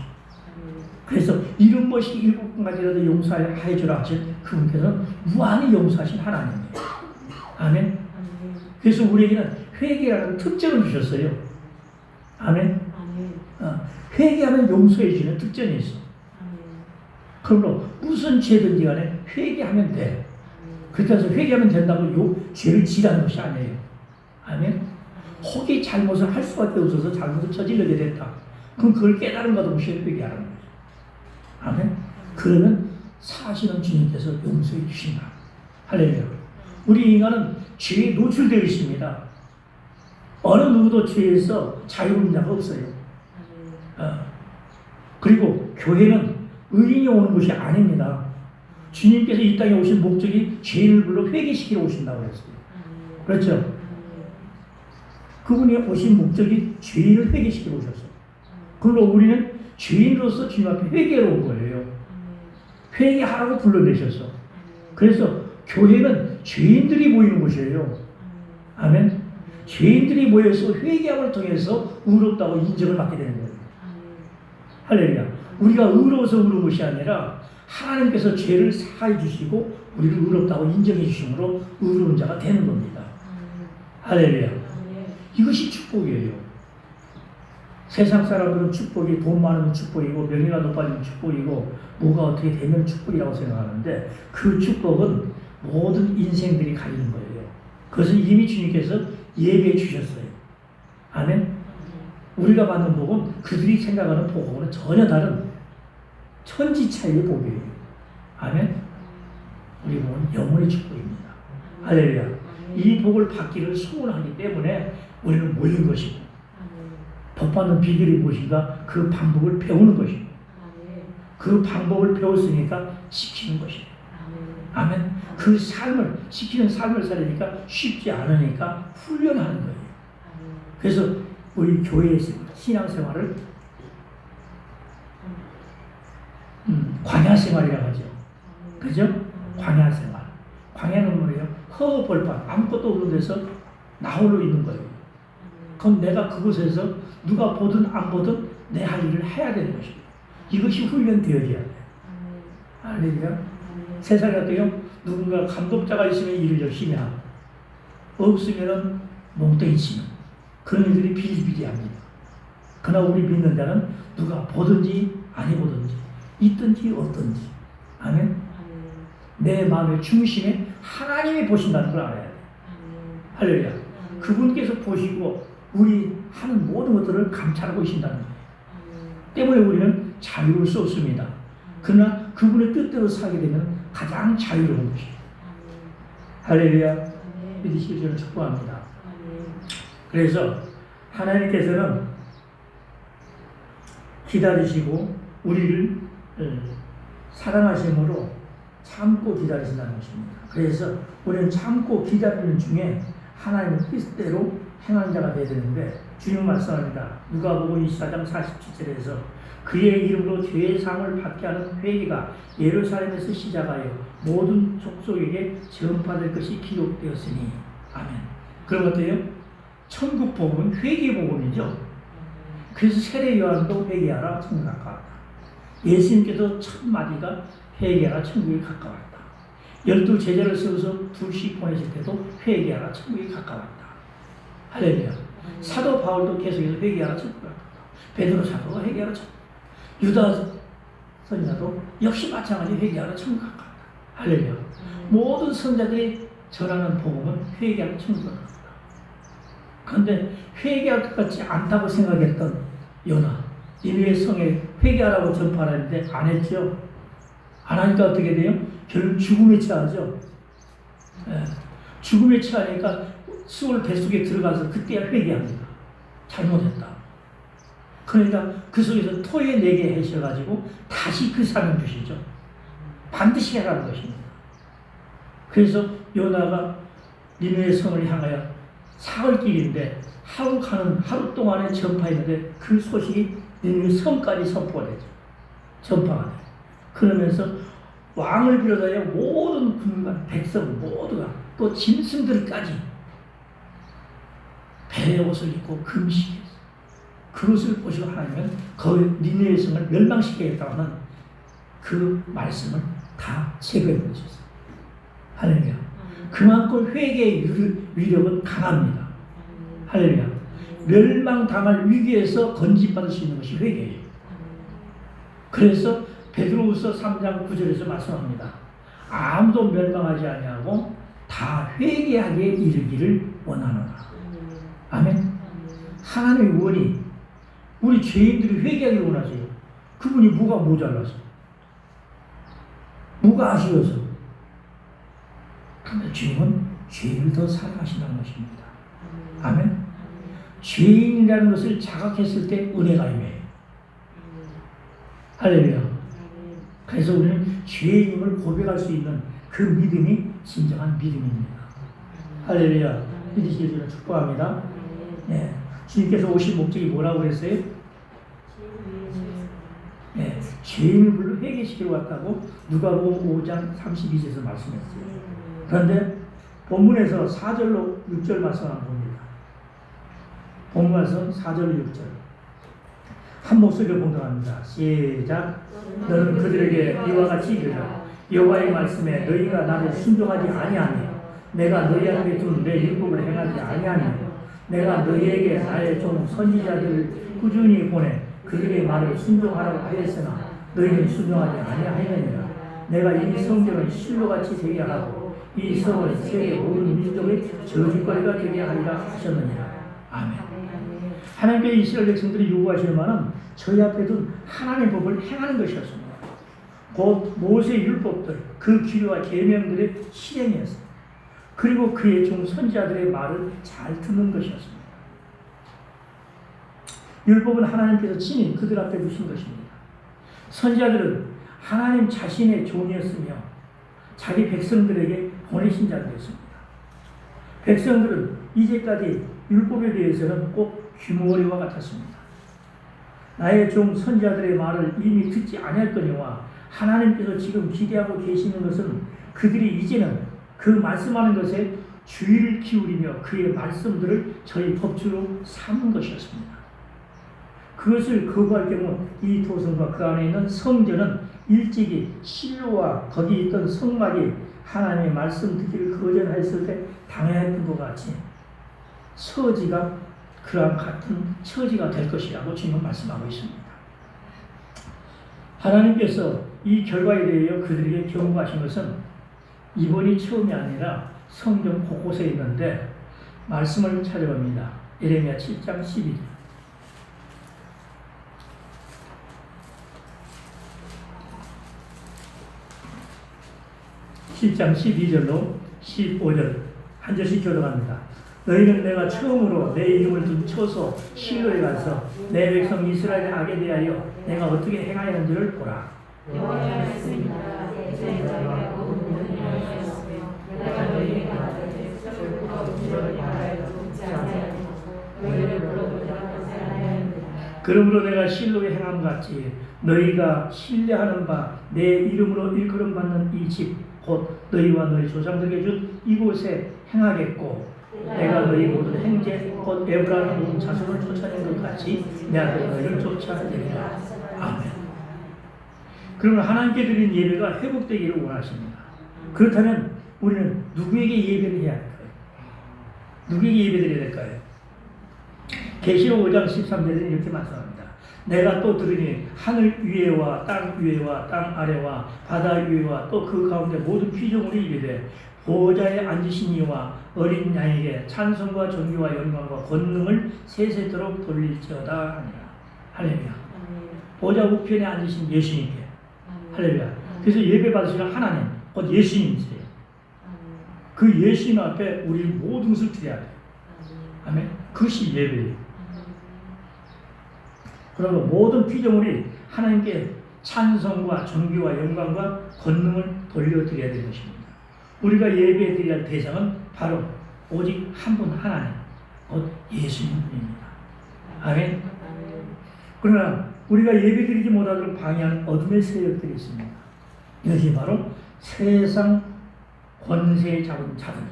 E: 그래서 이런 것이 7가지라도 용서해 주라 하신 그분께서는 무한히 용서하신 하나님이에요. 아멘. 그래서 우리에게는 회개라는 특징을 주셨어요. 아멘. 회개하면 용서해 주는 특징이 있어. 그러므로 무슨 죄든지 간에 회개하면 돼. 그렇다고 해서 회개하면 된다고 죄를 지라는 것이 아니에요. 아멘. 혹이 잘못을 할 수밖에 없어서 잘못을 저지르게 됐다. 그럼 그걸 깨달은 것 없이 회개하는 거예요. 아멘. 그러면 사실은 주님께서 용서해 주신다. 할렐루야. 우리 인간은 죄에 노출되어 있습니다. 어느 누구도 죄에서 자유로운 자가 없어요. 그리고 교회는 의인이 오는 것이 아닙니다. 주님께서 이 땅에 오신 목적이 죄인을 불러 회개시키러 오신다고 했어요. 그렇죠? 그분이 오신 목적이 죄인을 회개시키러 오셨어요. 그리고 우리는 죄인으로서 주님 앞에 회개로 온 거예요. 회개하라고 불러내셨어. 그래서 교회는 죄인들이 모이는 곳이에요. 아멘. 죄인들이 모여서 회개함을 통해서 의롭다고 인정을 받게 되는 거예요. 할렐루야. 우리가 의로워서 의로운 것이 아니라 하나님께서 죄를 사해 주시고 우리를 의롭다고 인정해 주심으로 의로운 자가 되는 겁니다. 할렐루야. 이것이 축복이에요. 세상 사람들은 축복이 돈 많으면 축복이고 명예가 높아지면 축복이고 뭐가 어떻게 되면 축복이라고 생각하는데 그 축복은 모든 인생들이 가지는 거예요. 그것은 이미 주님께서 예배해 주셨어요. 아멘. 우리가 받는 복은 그들이 생각하는 복하고는 전혀 다른 천지 차이의 복이에요. 아멘. 우리 복은 영혼의 축복입니다. 할렐루야. 이 복을 받기를 소원하기 때문에 우리는 모인 것이고 복 받는 비결이 무엇인가? 그 방법을 배우는 것입니다. 그 방법을 배웠으니까 지키는 것입니다. 아멘. 그 삶을 지키는 삶을 살으니까 쉽지 않으니까 훈련하는 거예요. 그래서 우리 교회에서 신앙생활을 광야생활이라고 하죠. 그죠? 광야생활. 광야는 뭐예요? 허벌판 아무것도 없는 데서 나홀로 있는 거예요. 그럼 내가 그곳에서 누가 보든 안 보든 내 할 일을 해야 되는 것입니다. 이것이 훈련되어져야 돼요. 할렐루야. 세상에 어때요? 누군가 감독자가 있으면 일을 열심히 하고 없으면 몽땅이 치는 그런 일들이 비일비재합니다. 그러나 우리 믿는 자는 누가 보든지 아니 보든지 있든지 없든지 아멘. 내 마음의 중심에 하나님이 보신다는 걸 알아야 돼요. 할렐루야. 그분께서 보시고 우리 하는 모든 것들을 감찰하고 계신다는 거예요. 때문에 우리는 자유로울 수 없습니다. 그러나 그분의 뜻대로 살게 되면 가장 자유로운 것이에요. 할렐루야. 믿으시길 저는 축복합니다. 그래서 하나님께서는 기다리시고 우리를 사랑하심으로 참고 기다리신다는 것입니다. 그래서 우리는 참고 기다리는 중에 하나님의 뜻대로 행하는 자가 되어야 되는데 주님 말씀합니다. 누가복음 24장 47절에서 그의 이름으로 죄의 사함을 받게 하는 회개가 예루살렘에서 시작하여 모든 족속에게 전파될 것이 기록되었으니 아멘. 그럼 어때요? 천국 복음은 회개 복음이죠. 그래서 세례 요한도 회개하라 천국에 가까웠다. 예수님께서 첫 마디가 회개하라 천국에 가까웠다. 12 제자를 세워서 둘씩 보내실 때도 회개하라 천국에 가까웠다. 할렐루야. 사도 바울도 계속해서 회개하라 천국에 가까웠다. 베드로 사도가 회개하라 천국에 가까웠다. 유다 선지자도 역시 마찬가지 회개하라 천국에 가까웠다. 할렐루야. 모든 선자들이 전하는 복음은 회개하라 천국에 가까웠다. 그런데 회개할 것 같지 않다고 생각했던 요나 니느웨 성에 회개하라고 전파하는데 안 했죠. 안 하니까 어떻게 돼요? 결국 죽음에 처하죠. 죽음에 처하니까 수월 뱃속에 들어가서 그때야 회개합니다. 잘못했다. 그러니까 그 속에서 토해내게 하셔가지고 다시 그 사명 주시죠. 반드시 해라는 것입니다. 그래서 요나가 니느웨 성을 향하여 사흘길인데 하루 동안에 전파했는데 그 소식이 니느웨 성까지 선포가 되죠. 전파가 돼요. 그러면서 왕을 비롯하여 모든 군관, 백성 모두가 또 짐승들까지 배의 옷을 입고 금식했어요. 그것을 보시고 하나님은 그 니느웨 성을 멸망시키겠다고 하는 그 말씀을 다 제거해 버리셨어요. 할렐루야. 그만큼 회개의 위력은 강합니다. 할렐루야. 멸망당할 위기에서 건진받을 수 있는 것이 회개예요. 그래서 베드로후서 3장 9절에서 말씀합니다. 아무도 멸망하지 아니하고 다 회개하게 이르기를 원하노라. 아멘. 하나님의 원이 우리 죄인들이 회개하기를 원하세요. 그분이 뭐가 모자라서, 뭐가 아쉬워서. 그런데 주님은 죄인을 더 사랑하신다는 것입니다. 아멘. 죄인이라는 것을 자각했을 때 은혜가 임해요. 할렐루야. 그래서 우리는 죄인임을 고백할 수 있는 그 믿음이 진정한 믿음입니다. 할렐루야. 믿으시기를 축복합니다. 네. 주님께서 오신 목적이 뭐라고 그랬어요? 네. 죄인을 불러 회개시키러 왔다고 누가복음 5장 32절에서 말씀했어요. 그런데 본문에서 4절로 6절 말씀을 봅니다. 본문에서 4절 6절 한 목소리로 봉독합니다. 시작. 너는 그들에게 이와 같이 이르라. 여호와의 말씀에 너희가 나를 순종하지 아니하니 내가 너희 앞에 둔 내 율법을 행하지 아니하니 내가 너희에게 나의 종 선지자들을 꾸준히 보내 그들의 말을 순종하라고 하였으나 너희는 순종하지 아니하였느니라. 내가 이 성전을 실로같이 되게 하고 이 성을 세계 모든 민족의 저주거리가 되게 하리라 하셨느니라. 아멘. 하나님께서 이스라엘 백성들이 요구하시는 바는 저희 앞에 둔 하나님의 법을 행하는 것이었습니다. 곧 모세의 율법들, 그 규례와 계명들의 실행이었습니다. 그리고 그의 종 선지자들의 말을 잘 듣는 것이었습니다. 율법은 하나님께서 친히 그들 앞에 두신 것입니다. 선지자들은 하나님 자신의 종이었으며 자기 백성들에게 보내신 자들이었습니다. 백성들은 이제까지 율법에 대해서는 꼭 귀머거리와 같았습니다. 나의 종 선지자들의 말을 이미 듣지 아니했거니와 하나님께서 지금 기대하고 계시는 것은 그들이 이제는 그 말씀하는 것에 주의를 기울이며 그의 말씀들을 저희 법주로 삼은 것이었습니다. 그것을 거부할 경우 이 도성과 그 안에 있는 성전은 일찍이 실로와 거기 있던 성막이 하나님의 말씀 듣기를 거절했을 때 당했던 것 같이 처지가 그러한 같은 처지가 될 것이라고 지금 말씀하고 있습니다. 하나님께서 이 결과에 대하여 그들에게 경고하신 것은 이번이 처음이 아니라 성경 곳곳에 있는데 말씀을 찾아봅니다. 예레미야 7장 12절 7장 12절로 15절 한 절씩 교독합니다. 너희는 내가 처음으로 내 이름을 둔 처소 실로에 가서 내 백성 이스라엘의 악에 대하여 내가 어떻게 행하였는지를 보라.
C: 여호와의 말씀이니라. 이제 너희가 모든 일을 하였으며 내가 너희에게 말하되 결국과 우주를 말하여 돕지 아니하고 너희를 불러보지 아니하였느니라.
E: 그러므로 내가 실로에 행함 같이 너희가 신뢰하는 바 내 이름으로 일컬음 받는 이 집 곧 너희와 너희 조상들에게 준 이곳에 행하겠고 내가 너희 모든 행제 곧 에브라임 모든 자손을 쫓아낸 것 같이 내가 너희를 쫓아내리라. 아멘. 그러면 하나님께 드린 예배가 회복되기를 원하십니다. 그렇다면 우리는 누구에게 예배를 해야 할까요? 누구에게 예배드려야 될까요? 계시록 5장 13절에는 이렇게 말씀합니다. 내가 또 들으니 하늘 위에와 땅 위에와 땅 아래와 바다 위에와 또 그 가운데 모든 피조물이 이르되 보호자에 앉으신 이와 어린 양에게 찬송과 존귀와 영광과 권능을 세세토록 돌릴지어다 하니라. 할렐루야. 보호자 우편에 앉으신 예수님께 할렐루야. 그래서 예배 받으시는 하나님 곧 예수님이세요. 그 예수님 앞에 우리 모든 것을 드려야 돼요. 아멘. 그것이 예배예요. 그러면 모든 피조물이 하나님께 찬송과 존귀와 영광과 권능을 돌려드려야 되는 것입니다. 우리가 예배드려야 할 대상은 바로 오직 한 분 하나님, 곧 예수님뿐입니다. 아멘. 그러나 우리가 예배드리지 못하도록 방해하는 어둠의 세력들이 있습니다. 이것이 바로 세상 권세 잡은 자들,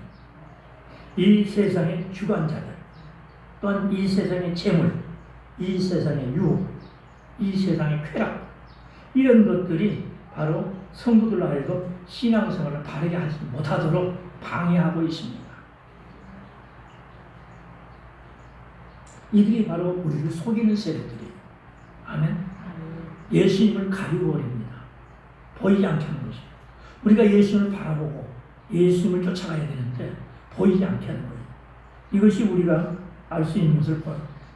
E: 이 세상의 주관자들, 또한 이 세상의 재물, 이 세상의 유혹, 이 세상의 쾌락, 이런 것들이 바로 성도들로 하여금 신앙생활을 바르게 하지 못하도록 방해하고 있습니다. 이들이 바로 우리를 속이는 세력들이에요. 아멘. 예수님을 가리고 버립니다. 보이지 않게 하는 것이죠. 우리가 예수님을 바라보고 예수님을 쫓아가야 되는데 보이지 않게 하는 거예요. 이것이 우리가 알 수 있는 것을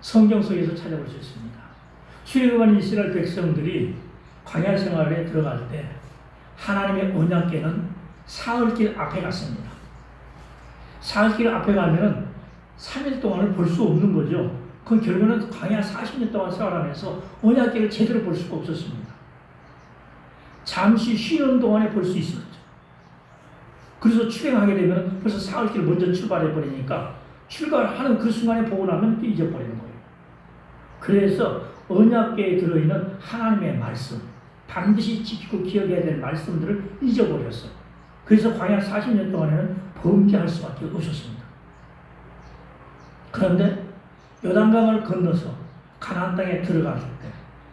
E: 성경 속에서 찾아볼 수 있습니다. 출애굽한 이스라엘 백성들이 광야 생활에 들어갈 때 하나님의 언약궤는 사흘길 앞에 갔습니다. 사흘길 앞에 가면은 3일 동안을 볼 수 없는 거죠. 그 결과는 광야 40년 동안 생활하면서 언약궤를 제대로 볼 수가 없었습니다. 잠시 쉬는 동안에 볼 수 있었죠. 그래서 출행하게 되면 벌써 사흘길 먼저 출발해 버리니까 출발하는 그 순간에 보고 나면 잊어버리는 거예요. 그래서 언약궤에 들어있는 하나님의 말씀, 반드시 지키고 기억해야 될 말씀들을 잊어버렸어요. 그래서 광야 40년 동안에는 범죄할 수밖에 없었습니다. 그런데 요단강을 건너서 가나안 땅에 들어갔을 때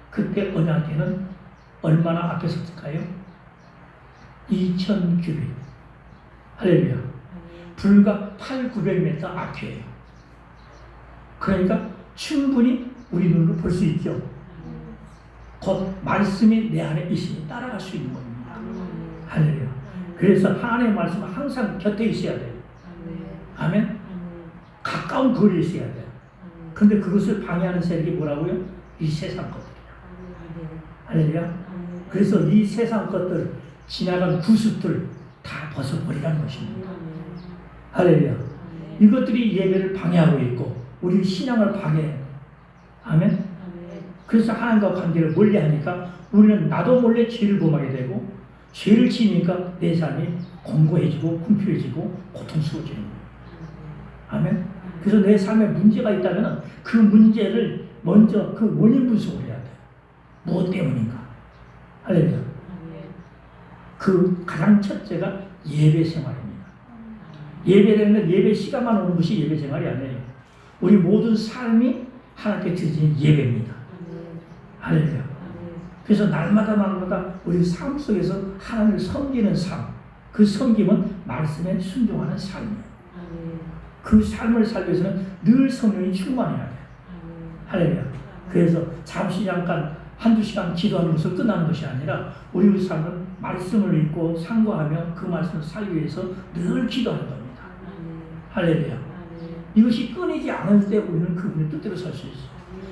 E: 그때 언약궤는 얼마나 앞에 섰을까요? 2000규빗. 할렐루야. 불과 800-900m 앞이에요. 그러니까 충분히 우리 눈으로 볼 수 있죠. 곧 말씀이 내 안에 있으니 따라갈 수 있는 겁니다. 할렐루야. 그래서 하나님의 말씀은 항상 곁에 있어야 돼요. 아멘. 가까운 거리에 있어야 돼요. 근데 그것을 방해하는 세력이 뭐라고요? 이 세상 것들이야. 할렐루야. 그래서 이 세상 것들, 지나간 구습들 다 벗어버리라는 것입니다. 할렐루야. 이것들이 예배를 방해하고 있고 우리 신앙을 방해해요. 아멘. 그래서 하나님과 관계를 멀리하니까 우리는 나도 몰래 죄를 범하게 되고 죄를 지니까 내 삶이 공고해지고 궁핍해지고 고통스러워지는 거예요. 아멘. 그래서 내 삶에 문제가 있다면 그 문제를 먼저 그 원인 분석을 해야 돼요. 무엇 때문인가? 할렐루야. 그 가장 첫째가 예배 생활입니다. 예배라는 건 예배 시간만 오는 것이 예배 생활이 아니에요. 우리 모든 삶이 하나님께 드리는 예배입니다. 할렐루야. 그래서 날마다 우리 삶 속에서 하나님을 섬기는 삶, 그 섬김은 말씀에 순종하는 삶이에요. 그 삶을 살기 위해서는 늘 성령이 충만해야 돼요. 할렐루야. 그래서 잠시 잠깐 한두 시간 기도하는 것을 끝나는 것이 아니라 우리 삶은 말씀을 읽고 상고하며 그 말씀을 살기 위해서 늘 기도하는 겁니다. 할렐루야. 이것이 끊이지 않을 때 우리는 그분의 뜻대로 살 수 있어요.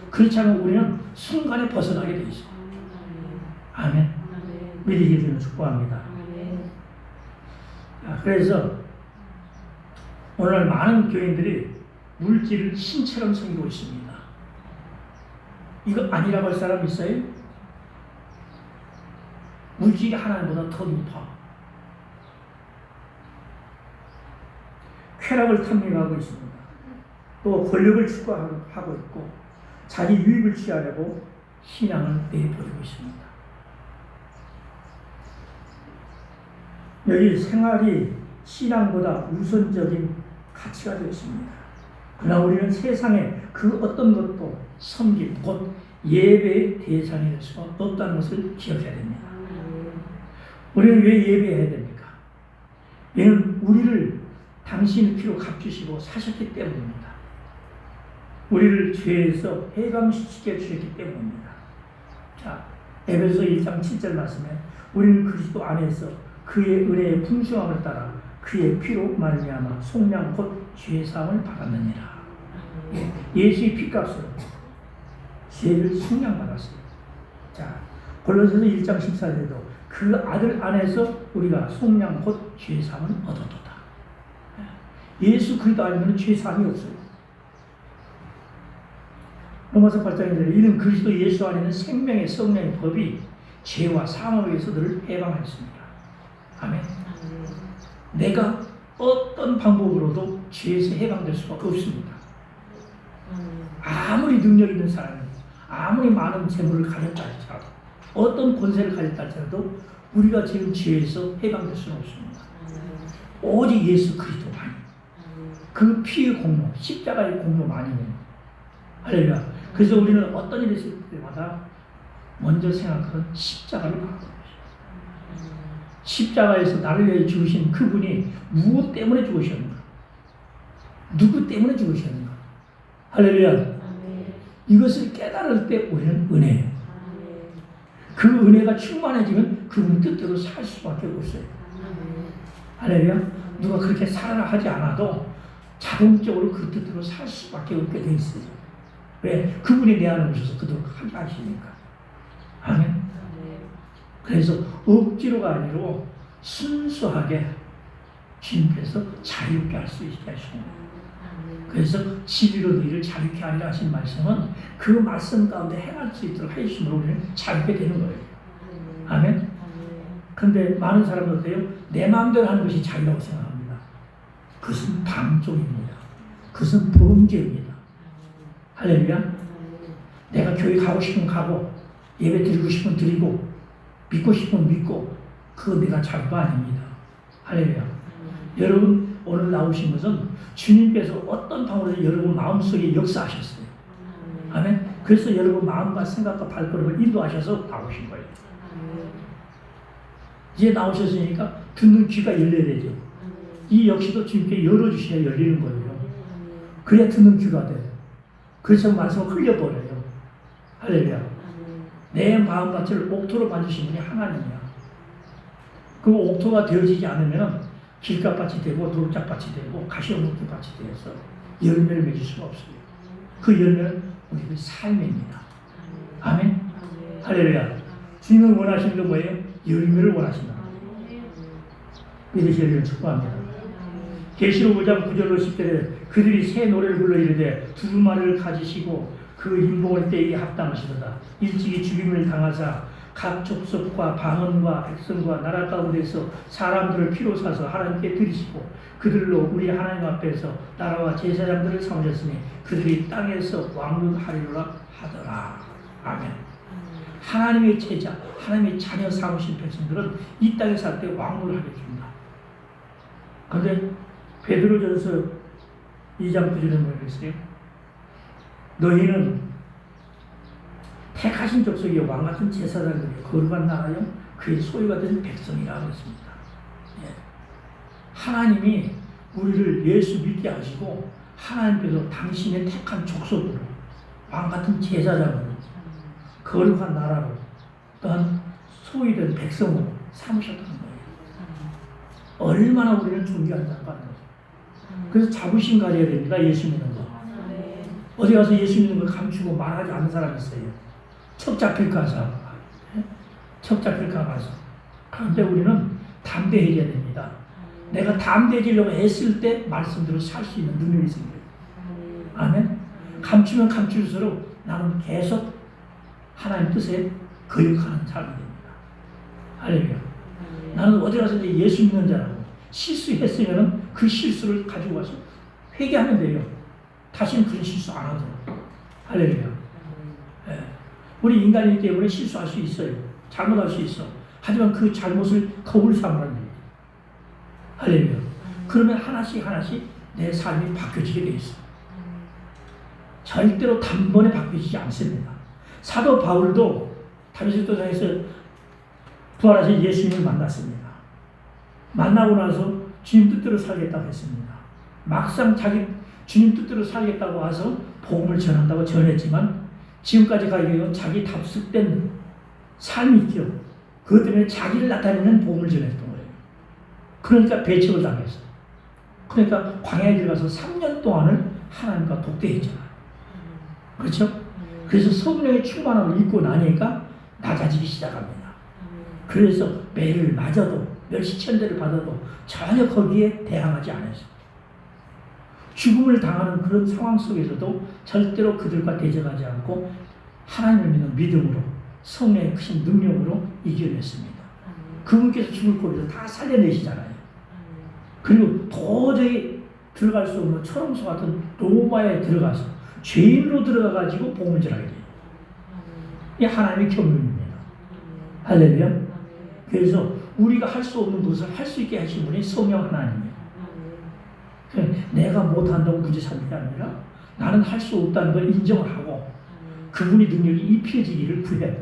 E: 그렇지 않으면 우리는 순간에 벗어나게 돼 있어요. 아멘. 미리 기도를 축복합니다. 그래서 오늘 많은 교인들이 물질을 신처럼 섬기고 있습니다. 이거 아니라고 할 사람 있어요? 물질이 하나님보다 더 높아. 쾌락을 탐닉하고 있습니다. 또 권력을 추구하고 있고 자기 유익을 취하려고 신앙을 내버리고 있습니다. 여기 생활이 신앙보다 우선적인 가치가 되어 있습니다. 그러나 우리는 세상에 그 어떤 것도 섬김, 곧 예배의 대상이 될 수가 없다는 것을 기억해야 됩니다. 우리는 왜 예배해야 됩니까? 얘는 우리를 당신의 피로 값주시고 사셨기 때문입니다. 우리를 죄에서 해방시켜 주셨기 때문입니다. 자, 에베소 1장 7절 말씀에 우리는 그리스도 안에서 그의 은혜의 풍성함을 따라 그의 피로 말미암아 속량 곧 죄사함을 받았느니라. 예수의 피값으로 죄를 속량받았어요. 자, 골로새서 1장 14절에도 그 아들 안에서 우리가 속량 곧 죄사함을 얻었도다. 예수 그리스도 아니면 죄사함이 없어요. 로마서 8장에 이는 그리스도 예수 안에는 생명의 성령의 법이 죄와 사망에서 너를 해방하였습니다. 아멘. 내가 어떤 방법으로도 죄에서 해방될 수가 없습니다. 아무리 능력 있는 사람이 아무리 많은 재물을 가졌다 할지라도 어떤 권세를 가졌다 할지라도 우리가 지금 죄에서 해방될 수는 없습니다. 오직 예수 그리스도만이 그 피의 공로, 십자가의 공로만이에요. 할렐루야. 그래서 우리는 어떤 일이 있을 때마다 먼저 생각하는 십자가를 바라보는 것이죠. 십자가에서 나를 위해 죽으신 그분이 무엇 때문에 죽으셨는가? 누구 때문에 죽으셨는가? 할렐루야. 이것을 깨달을 때 우리는 은혜예요. 그 은혜가 충만해지면 그분 뜻대로 살 수밖에 없어요. 할렐루야. 누가 그렇게 살아라 하지 않아도 자동적으로 그 뜻대로 살 수밖에 없게 돼 있어요. 왜? 그분이 내 안에 오셔서 그도록 하게 하시니까. 아멘. 그래서 억지로가 아니고 순수하게 주님께서 자유롭게 할 수 있게 하십니다. 그래서 진리로 너희를 자유케 하리라 하신 말씀은 그 말씀 가운데 행할 수 있도록 하심으로 우리는 자유케 되는 거예요. 아멘. 근데 많은 사람들 어때요? 내 마음대로 하는 것이 자유라고 생각합니다. 그것은 방종입니다. 그것은 범죄입니다. 할렐루야. 내가 교회 가고 싶으면 가고 예배 드리고 싶으면 드리고 믿고 싶으면 믿고 그거 내가 자유가 아닙니다. 할렐루야. 여러분 오늘 나오신 것은 주님께서 어떤 방법으로 여러분 마음속에 역사하셨어요. 아멘. 그래서 여러분 마음과 생각과 발걸음을 인도하셔서 나오신 거예요. 이제 나오셨으니까 듣는 귀가 열려야 되죠. 이 역시도 주님께 열어주셔야 열리는 거예요. 그래야 듣는 귀가 돼요. 그래서 말씀을 흘려버려요. 할렐루야. 내 마음밭을 옥토로 만드신 분이 하나님이야. 그 옥토가 되어지지 않으면 길가밭이 되고 돌짝밭이 되고 가시오목기밭이 되어서 열매를 맺을 수가 없어요. 그 열매는 우리의 삶입니다. 아멘. 할렐루야. 주님은 원하시는 게 뭐예요? 열매를 원하신다. 믿으시기를 축복합니다. 계시록 5장 9절로 10절에 그들이 새 노래를 불러 이르되 두루마리를 가지시고 그 인봉을 떼기에 합당하시도다. 일찍이 죽임을 당하사 각 족속과 방언과 백성과 나라 가운데서 사람들을 피로 사서 하나님께 드리시고 그들로 우리 하나님 앞에서 나라와 제사장들을 삼으셨으니 그들이 땅에서 왕론하리라 하더라. 아멘. 하나님의 제자, 하나님의 자녀 삼으신 백성들은 이 땅에 살 때 왕론을 하게 됩니다. 그런데 베드로전서 2장 9절에 뭐라고 했어요? 너희는 택하신 족속이 왕같은 제사장들이 거룩한 나라요 그의 소유가 된 백성이라고 했습니다. 예. 하나님이 우리를 예수 믿게 하시고 하나님께서 당신의 택한 족속으로 왕같은 제사장으로 거룩한 나라로 또한 소유된 백성으로 삼으셨다는 거예요. 얼마나 우리는 존귀한 자가 하는 거죠. 그래서 자부심 가져야 됩니다. 예수 믿는 거. 어디 가서 예수 믿는 걸 감추고 말하지 않는 사람이 있어요. 척 잡힐까 봐. 척 잡힐까 봐서. 그런데 우리는 담대해져야 됩니다. 내가 담대해지려고 애쓸 때 말씀대로 살 수 있는 능력이 생겨요. 아멘. 감추면 감출수록 나는 계속 하나님 뜻에 거역하는 사람이 됩니다. 할렐루야. 나는 어디 가서 이제 예수 믿는 자라고 실수했으면 그 실수를 가지고 와서 회개하면 돼요. 다시는 그런 실수 안 하도록. 할렐루야. 예. 우리 인간이기 때문에 실수할 수 있어요. 잘못할 수 있어. 하지만 그 잘못을 거울 삼으라는 얘기예요. 할렐루야. 그러면 하나씩 하나씩 내 삶이 바뀌어지게 돼 있어. 절대로 단번에 바뀌어지지 않습니다. 사도 바울도 다메섹도상에서 부활하신 예수님을 만났습니다. 만나고 나서 주님 뜻대로 살겠다고 했습니다. 막상 자기 주님 뜻대로 살겠다고 와서 복음을 전한다고 전했지만 지금까지 가기로 자기 답습된 삶이 있죠. 그것 때문에 자기를 나타내는 복음을 전했던 거예요. 그러니까 배척을 당했어요. 그러니까 광야에 들어가서 3년 동안을 하나님과 독대했잖아요. 그렇죠? 그래서 성령의 충만함을 입고 나니까 낮아지기 시작합니다. 그래서 매를 맞아도 멸시천대를 받아도 전혀 거기에 대항하지 않았어요. 죽음을 당하는 그런 상황 속에서도 절대로 그들과 대적하지 않고 하나님을 믿는 믿음으로 성령의 크신 능력으로 이겨냈습니다. 그분께서 죽을 고비도 다 살려내시잖아요. 그리고 도저히 들어갈 수 없는 철옹소 같은 로마에 들어가서 죄인으로 들어가가지고 복음을 전하게 돼요. 이 하나님의 경륜입니다. 할렐루야. 그래서 우리가 할 수 없는 것을 할 수 있게 하신 분이 성령 하나님이에요. 내가 못한다고 무지 삼는 게 아니라 나는 할 수 없다는 걸 인정을 하고 그분의 능력이 입혀지기를 구해요.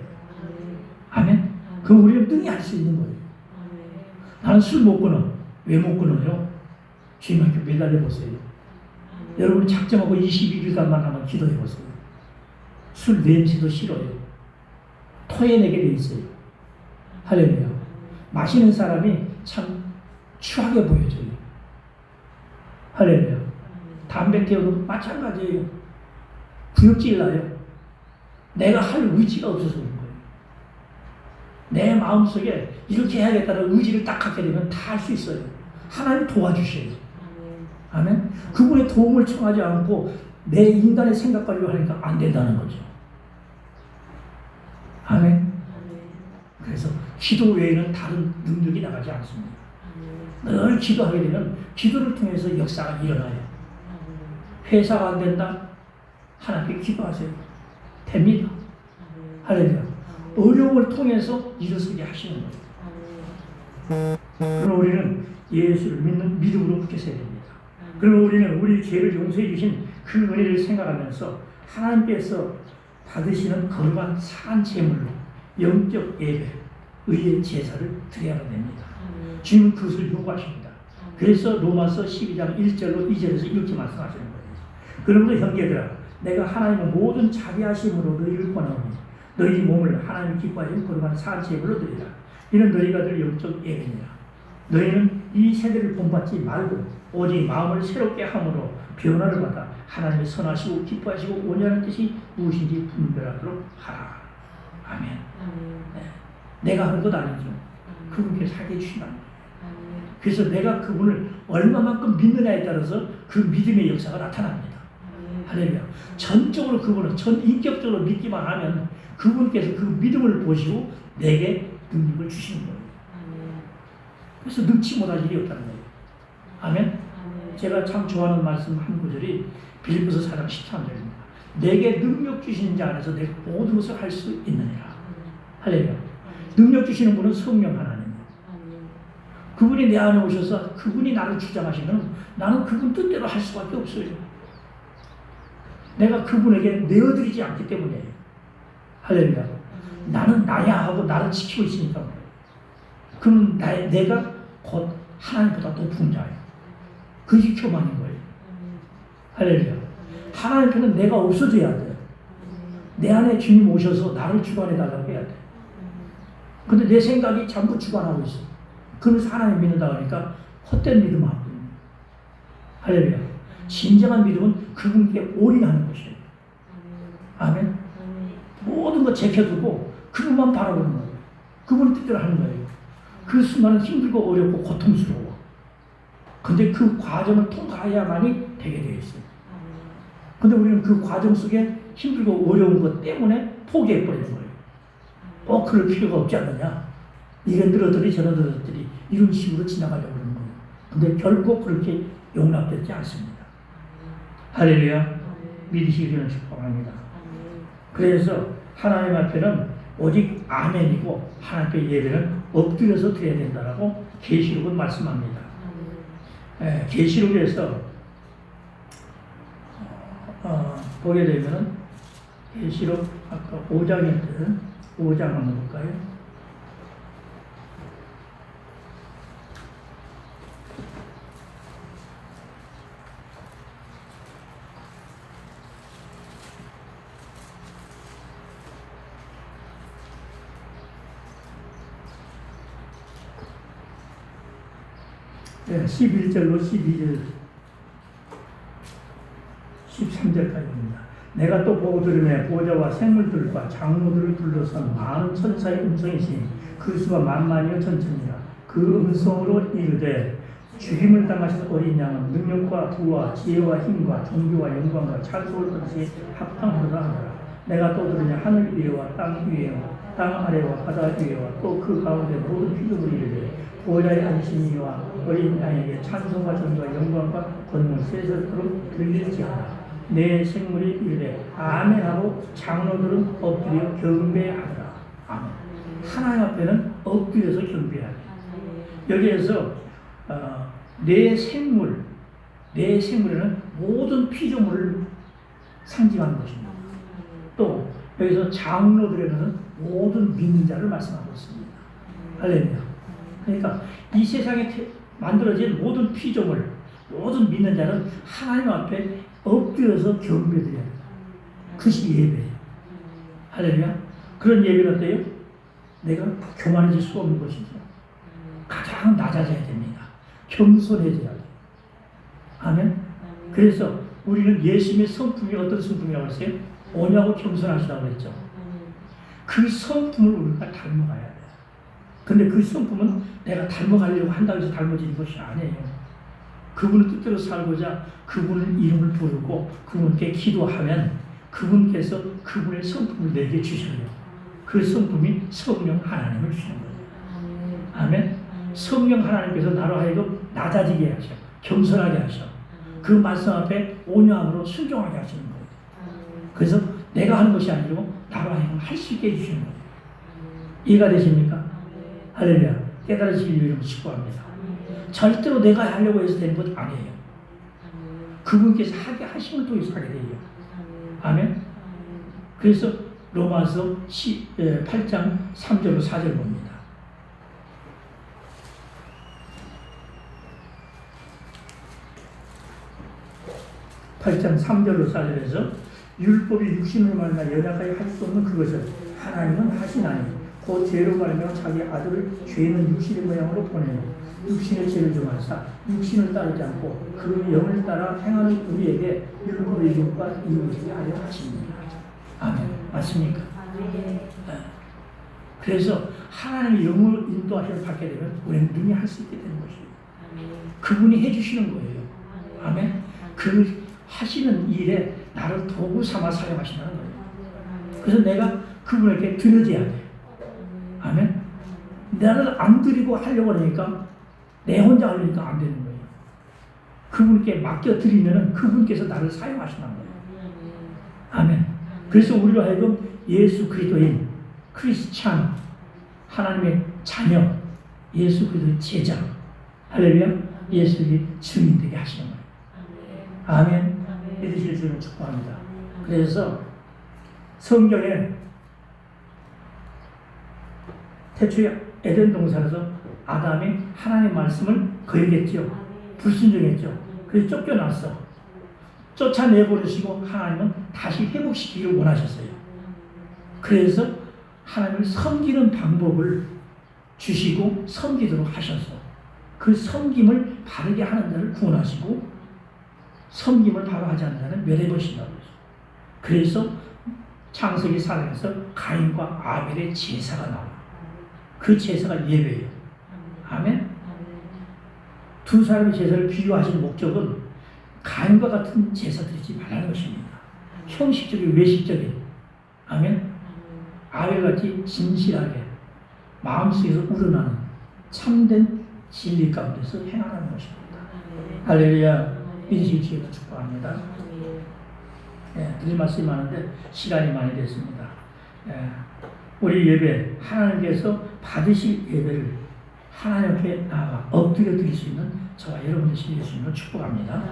E: 아멘. 그럼 우리는 능히 할 수 있는 거예요. 나는 술 못 끊어. 왜 못 끊어요? 주님께 매달려 보세요. 여러분이 작정하고 21일간만 하면 기도해 보세요. 술 냄새도 싫어요. 토해내게 돼 있어요. 할렐루야. 마시는 사람이 참 추하게 보여져요. 할렐루야. 담배 태우는 마찬가지예요. 구역질 나요. 내가 할 의지가 없어서 그런 거예요. 내 마음속에 이렇게 해야겠다는 의지를 딱 갖게 되면 다 할 수 있어요. 하나님 도와주셔요. 아멘. 그분의 도움을 청하지 않고 내 인간의 생각 가지고 하니까 안 된다는 거죠. 아멘. 그래서 기도 외에는 다른 능력이 나가지 않습니다. 늘 기도하게 되면 기도를 통해서 역사가 일어나요. 회사가 안 된다? 하나님께 기도하세요. 됩니다. 할렐루야. 어려움을 통해서 일어서게 하시는 거예요. 그럼 우리는 예수를 믿는 믿음으로 붙게 서야 됩니다. 그럼 우리는 우리 죄를 용서해 주신 그 은혜를 생각하면서 하나님께서 받으시는 거룩한 산 제물로 영적 예배, 의의 제사를 드려야 됩니다. 주님은 그것을 요구하십니다. 그래서 로마서 12장 1절로 2절에서 이렇게 말씀하시는 거예요. 그러므로 형제들아, 내가 하나님의 모든 자비하심으로 너희를 권하오니 너희 몸을 하나님 기뻐하시는 거룩한 산 제물로 드리라. 이는 너희가 들 영적 예배니라. 너희는 이 세대를 본받지 말고 오직 마음을 새롭게 함으로 변화를 받아 하나님의 선하시고 기뻐하시고 온전한 뜻이 무엇인지 분별하도록 하라. 아멘. 네. 내가 하는 것 아니죠. 그분께서 하게 해주시는 거예요. 그래서 내가 그분을 얼마만큼 믿느냐에 따라서 그 믿음의 역사가 나타납니다. 할렐루야. 전적으로 그분을 전인격적으로 믿기만 하면 그분께서 그 믿음을 보시고 내게 능력을 주시는 거예요. 그래서 능치 못할 일이 없다는 거예요. 아멘. 제가 참 좋아하는 말씀 한 구절이 빌립보서 4장 13절입니다. 내게 능력 주시는 자 안에서 내가 모든 것을 할 수 있느니라. 할렐루야. 능력 주시는 분은 성령 하나님. 그분이 내 안에 오셔서 그분이 나를 주장하시면 나는 그분 뜻대로 할 수밖에 없어요. 내가 그분에게 내어드리지 않기 때문이에요. 할렐루야. 나는 나야 하고 나를 지키고 있으니까. 그럼 내가 곧 하나님보다 높은 자예요. 그게 교만인 거예요. 할렐루야. 하나님 편은 내가 없어져야 돼요. 내 안에 주님 오셔서 나를 주관해달라고 해야 돼. 근데 내 생각이 전부 주관하고 있어. 그러면서 하나님 믿는다 그러니까 헛된 믿음하고. 할렐루야. 진정한 믿음은 그분께 올인하는 것이에요. 아멘. 모든 거 제껴두고 그분만 바라보는 거예요. 그분의 뜻대로 하는 거예요. 그 순간은 힘들고 어렵고 고통스러워. 근데 그 과정을 통과해야만이 되게 되어 있어요. 근데 우리는 그 과정 속에 힘들고 어려운 것 때문에 포기해버리는 거예요. 그럴 필요가 없지 않느냐. 이게 늘어들이 저러 늘어들이 이런 식으로 지나가려고 하는 거예요. 근데 결코 그렇게 용납되지 않습니다. 할렐루야. 믿으시기를 축복합니다. 그래서 하나님 앞에는 오직 아멘이고 하나님 앞에 예배는 엎드려서 드려야 된다라고 계시록은 말씀합니다. 계시록에서 보게 되면은 계시록 아까 5장이었거든. 5장 한번 볼까요? 네, 11절로 12절 13절까지입니다. 내가 또 보고 들으매 보좌와 생물들과 장로들을 둘러싼 많은 천사의 음성이 있으니 그 수가 만만이요 천천이라. 그 음성으로 이르되 죽임을 당하신 어린 양은 능력과 부와 지혜와 힘과 존귀와 영광과 찬송을 것이 합당하노라 하노라. 내가 또 들으냐 하늘 위에와 땅 위에와 땅 아래와 바다 위에와 또 그 가운데 모든 피조물이 이르되 보좌에 앉으신 이와 어린 양에게 찬송과 존귀와 영광과 권능 세세토록 들릴지어다. 내 생물이 이르되 아멘하고 장로들은 엎드려 경배하더라. 아멘. 하나님 앞에는 엎드려서 경배해야 돼. 여기에서 내 생물에는 모든 피조물을 상징하는 것입니다. 또 여기서 장로들에는 모든 믿는 자를 말씀하고 있습니다. 할렐루야. 그러니까 이 세상에 만들어진 모든 피조물, 모든 믿는 자는 하나님 앞에 엎드려서 경배드려야 돼요. 그것이 예배예요. 할렐루야. 그런 예배는 어때요? 내가 교만해질 수 없는 것이죠. 가장 낮아져야 됩니다. 겸손해져야 돼요. 아멘. 그래서 우리는 예수님의 성품이 어떤 성품이라고 했어요? 오냐고 겸손하시다고 했죠. 그 성품을 우리가 닮아가야 돼요. 근데 그 성품은 내가 닮아가려고 한다고 해서 닮아지는 것이 아니에요. 그분의 뜻대로 살고자 그분의 이름을 부르고 그분께 기도하면 그분께서 그분의 성품을 내게 주셔요. 그 성품이 성령 하나님을 주시는 거예요. 아멘. 성령 하나님께서 나로 하여금 낮아지게 하셔, 겸손하게 하셔, 그 말씀 앞에 온유함으로 순종하게 하시는 거예요. 그래서 내가 하는 것이 아니고 나로 하여금 할 수 있게 해주시는 거예요. 이해가 되십니까? 할렐루야. 깨달으시길 이름으로 축복합니다. 절대로 내가 하려고 해서 되는 것 아니에요. 그분께서 하게 하심을 통해서 하게 돼요. 아멘. 그래서 로마서 8장 3절로 4절 봅니다. 8장 3절로 4절에서 율법이 육신으로 말미암아 연약하게 할 수 없는 그것을 하나님은 하시나니 그 죄로 말미암아 자기 아들을 죄는 육신의 모양으로 보내요. 육신의 죄를 중하사 육신을 따르지 않고 그 영을 따라 행하는 우리에게 율법의 이름과 이루어지게 하려 하십니다. 아멘. 맞습니까? 그래서 하나님의 영을 인도하심을 받게 되면 우리는 능히 할 수 있게 되는 것이에요. 그분이 해주시는 거예요. 아멘. 그 하시는 일에 나를 도구 삼아 사용하시는 거예요. 그래서 내가 그분에게 드려져야 돼요. 아멘. 나를 안 드리고 하려고 하니까 내 혼자 하려니까 안 되는 거예요. 그분께 맡겨드리면 그분께서 나를 사용하시는 거예요. 아멘. 그래서 우리로 하여금 예수 그리스도인 크리스찬, 하나님의 자녀, 예수 그리스도의 제자, 할렐루야, 예수의 증인 되게 하시는 거예요. 아멘. 믿으실 줄을 축복합니다. 그래서 성경에 태초에 에덴 동산에서 아담이 하나님의 말씀을 거역했죠. 불순종했죠. 그래서 쫓겨났어. 쫓아내버리시고 하나님은 다시 회복시키기를 원하셨어요. 그래서 하나님을 섬기는 방법을 주시고 섬기도록 하셔서 그 섬김을 바르게 하는 자를 구원하시고 섬김을 바로 하지 않는 자는 멸해버리신다고 했어요. 그래서 창세기 4장에서 가인과 아벨의 제사가 나와요. 그 제사가 예배예요. 아멘. 두 사람의 제사를 비유하신 목적은 가인과 같은 제사 드리지 말라는 것입니다. 형식적인 외식적인, 아멘. 아벨같이 진실하게 마음속에서 우러나는 참된 진리 가운데서 행하는 것입니다. 할렐루야. 인식지에도 축복합니다. 드릴 말씀이 많은데 시간이 많이 됐습니다. 우리 예배, 하나님께서 받으실 예배를 하나님 앞에 나아가 엎드려 드릴 수 있는 저와 여러분들 되실 수 있는 축복합니다.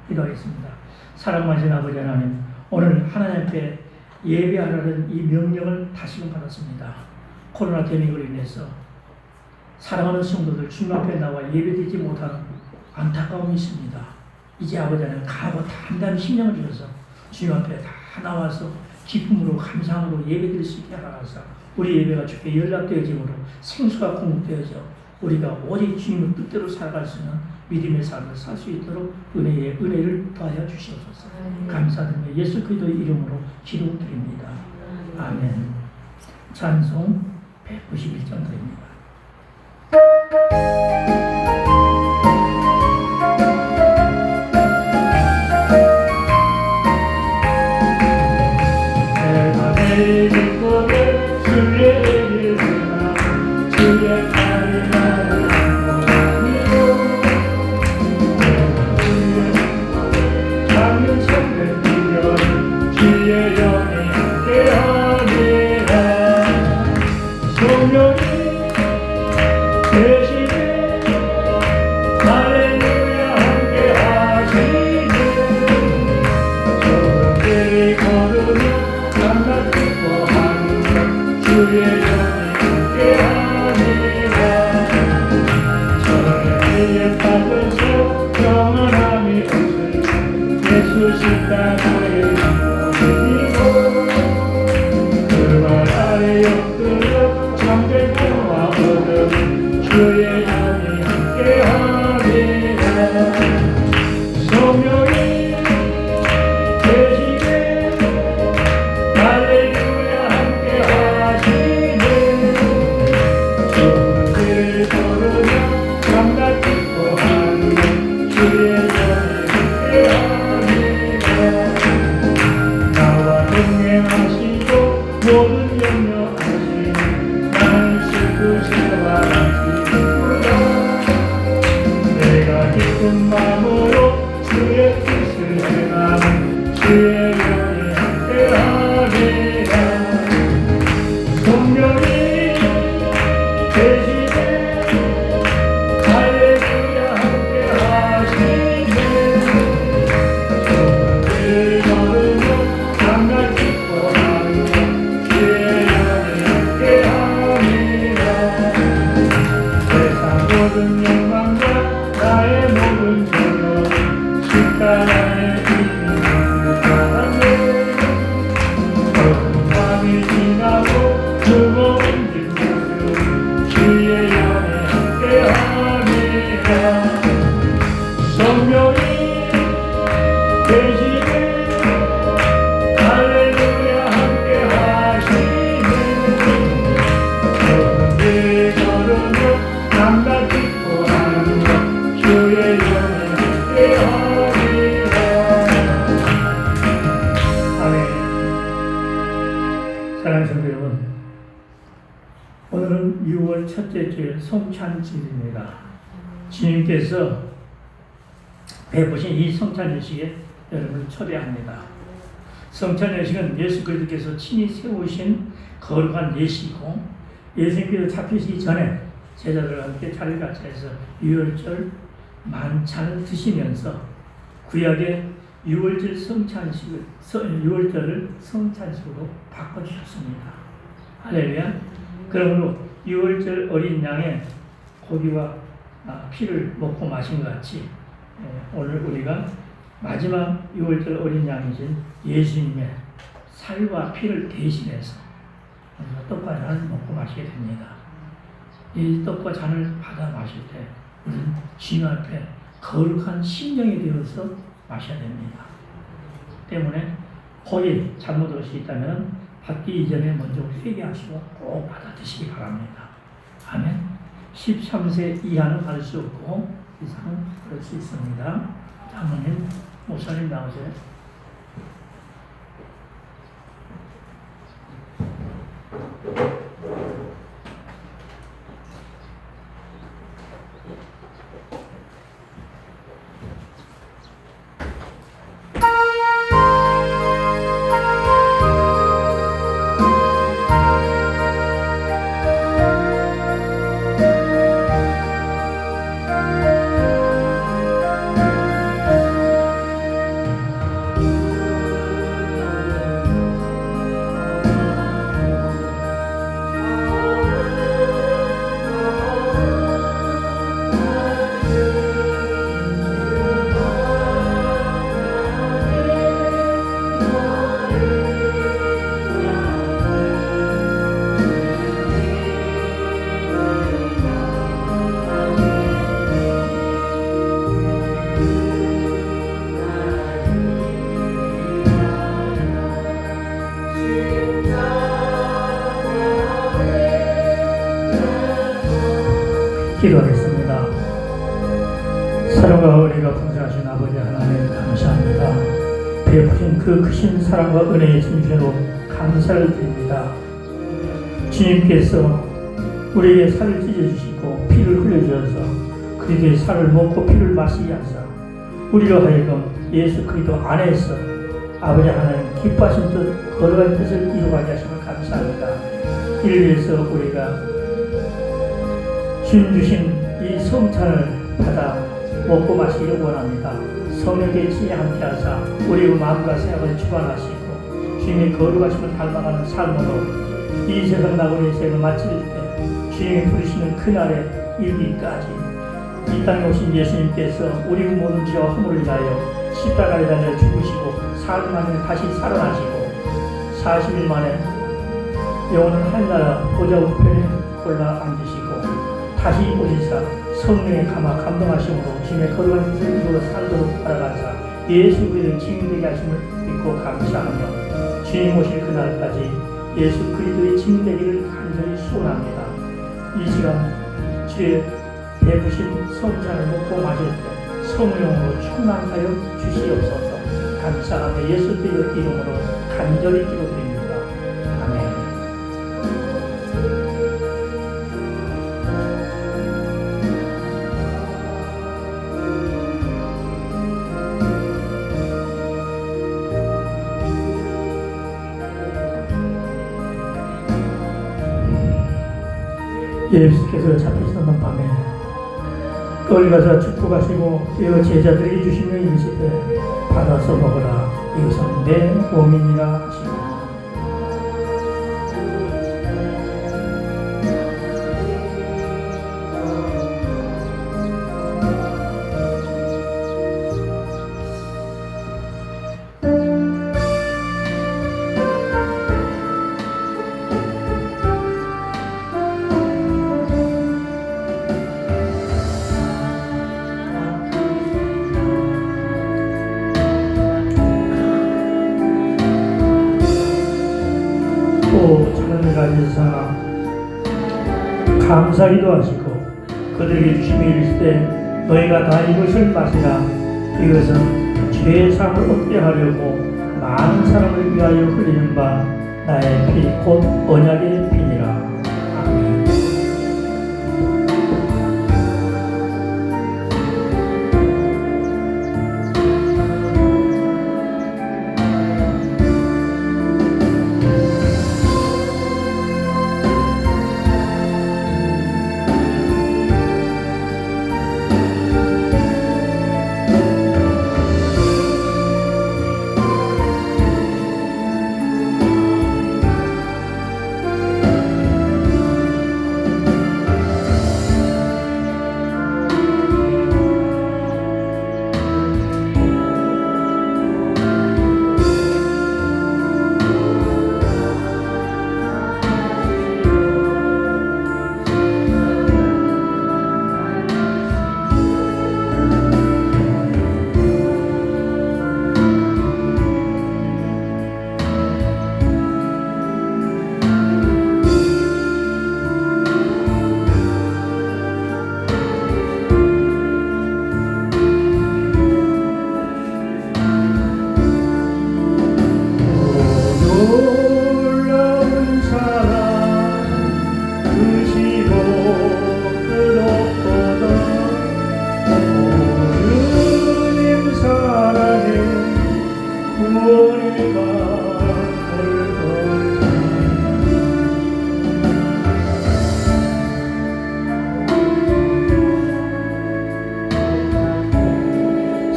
E: 기도하겠습니다. 사랑하신 아버지 하나님, 오늘 하나님 앞에 예배하라는 이 명령을 다시금 받았습니다. 코로나 대응으로 인해서 사랑하는 성도들 주님 앞에 나와 예배드리지 못하는 안타까움이 있습니다. 이제 아버지 하나님 가고 단단히 신령을 주셔서 주님 앞에 다 나와서 기쁨으로 감상으로 예배드릴 수 있게 하라서 우리 예배가 주께 연락되어짐으로 생수가 공급되어져 우리가 오직 주님의 뜻대로 살아갈 수 있는 믿음의 삶을 살 수 있도록 은혜를 더하여 주시옵소서. 감사드리며 예수 그리스도의 이름으로 기도드립니다. 아멘. 찬송 191장 드립니다.
B: 주의 팔이 나를 안고 작은 성대 뛰면 주의 영이 함께하리라. 성령이 계시네 할렐루야 함께하시네. 저들이 걸으며 감각 기뻐하는 것 주의 영이 함께하리라. 천혜에 빠져서 영원함이 없을 예수 십자가의 이고 그말 아래 엎드려 잠들 평화 얻음 주의 영이 함께하리라. 성령이 계시네 할렐루야 함께하시네. 주를 걸으며 감각 기뻐하는 주의 영이 함께하리라. 나와 동행하시고 모든 염려하시는 나는 슬프시와 기쁘다. 내가 기쁜 마음으로 주의 뜻을 행하는 주의 영이 함께하리라. 성령이 계시네 할렐루야 함께하시네. 저들을 걸으며 감각 기뻐하는 주의 영이 함께하리라. 세상 모든 욕망과 나의 모든 정욕 십자가에 이미 사랑해. 어두운 밤이 지나고 뜨거운 뒷모습 주의 영이 함께하리라. 성령이 계시네 할렐루야 함께하시네. 저들이 걸으며 감각 기뻐하는 것 주의 영이 함께하리라. 아멘. 사랑하는 성도 여러분, 오늘은 6월 첫째 주일 성찬절입니다. 주님께서 베푸신 이 성찬예식에 여러분을 초대합니다. 성찬예식은 예수 그리스도께서 친히 세우신 거룩한 예식이고, 예수님께서 잡히시기 전에 제자들과 함께 자리를 같이 해서 유월절 만찬을 드시면서 구약의 유월절 성찬식을, 유월절을 성찬식으로 바꿔주셨습니다. 할렐루야. 그러므로 유월절 어린 양의 고기와 피를 먹고 마신 것 같이 오늘 우리가 마지막 유월절 어린 양이신 예수님의 살과 피를 대신해서 우리가 떡과 잔을 먹고 마시게 됩니다. 이 떡과 잔을 받아 마실 때 우리는 주님 앞에 거룩한 심령이 되어서 마셔야 됩니다. 때문에 혹시 잘못 올 수 있다면 받기 이전에 먼저 회개하시고 꼭 받아 드시기 바랍니다. 아멘. 13세 이하는 받을 수 없고 이상은 그럴 수 있습니다. 장로님, 목사님 나오세요. 기도하겠습니다. 사랑과 은혜가 풍성하신 아버지 하나님 감사합니다. 베푸신 그 크신 사랑과 은혜의 진심으로 감사를 드립니다. 주님께서
E: 우리에게 살을 찢어주시고 피를 흘려주셔서 그리스도의 살을 먹고 피를 마시게 하사 우리로 하여금 예수 그리스도 안에서 아버지 하나님 기뻐하신 뜻 거룩한 뜻을 이루어가게 하심을 감사합니다. 이를 위해서 우리가 주님 주신 이 성찬을 받아 먹고 마시기를 원합니다. 성령의 친히 함께하사 우리의 마음과 생각을 주관하시고 주님의 거룩하심을 닮아가는 삶으로 이 세상 나그네 인생을 마칠 때 주님이 부르시는 그날에 이르기까지 이 땅에 오신 예수님께서 우리 모든 죄와 허물을 위하여 십자가에 달려 죽으시고 사흘 만에 다시 살아나시고 40일 만에 영원한 하늘나라 보좌 우편에 올라 앉으시고 다시 오시사 성령의 감화 감동하심으로 주님의 거룩한 뜻을 이루어 살도록 따라가사 예수 그리스도의 증인되게 하심을 믿고 감사하며 주님 오실 그날까지 예수 그리스도의 증인되기를 간절히 소원합니다. 이 시간 주의 베푸신 성찬을 먹고 마실 때 성령으로 충만하여 주시옵소서. 감사하며 예수 그리스도의 이름으로 간절히 기도드립니다. 아멘. 예수께서 잡히시던 밤에 거기 가서 죽고 가시고 이어 제자들에게 주시며 이르시되 받아서 먹으라 이것은 내 몸이니라 하시고 찬양을 가지사 감사기도 하시고 그들에게 주시며 이르시되 너희가 다 이것을 마시라 이것은 죄의 삶을 얻게 하려고 많은 사람을 위하여 흘리는 바 나의 피 곧 언약의 피니라. 아멘.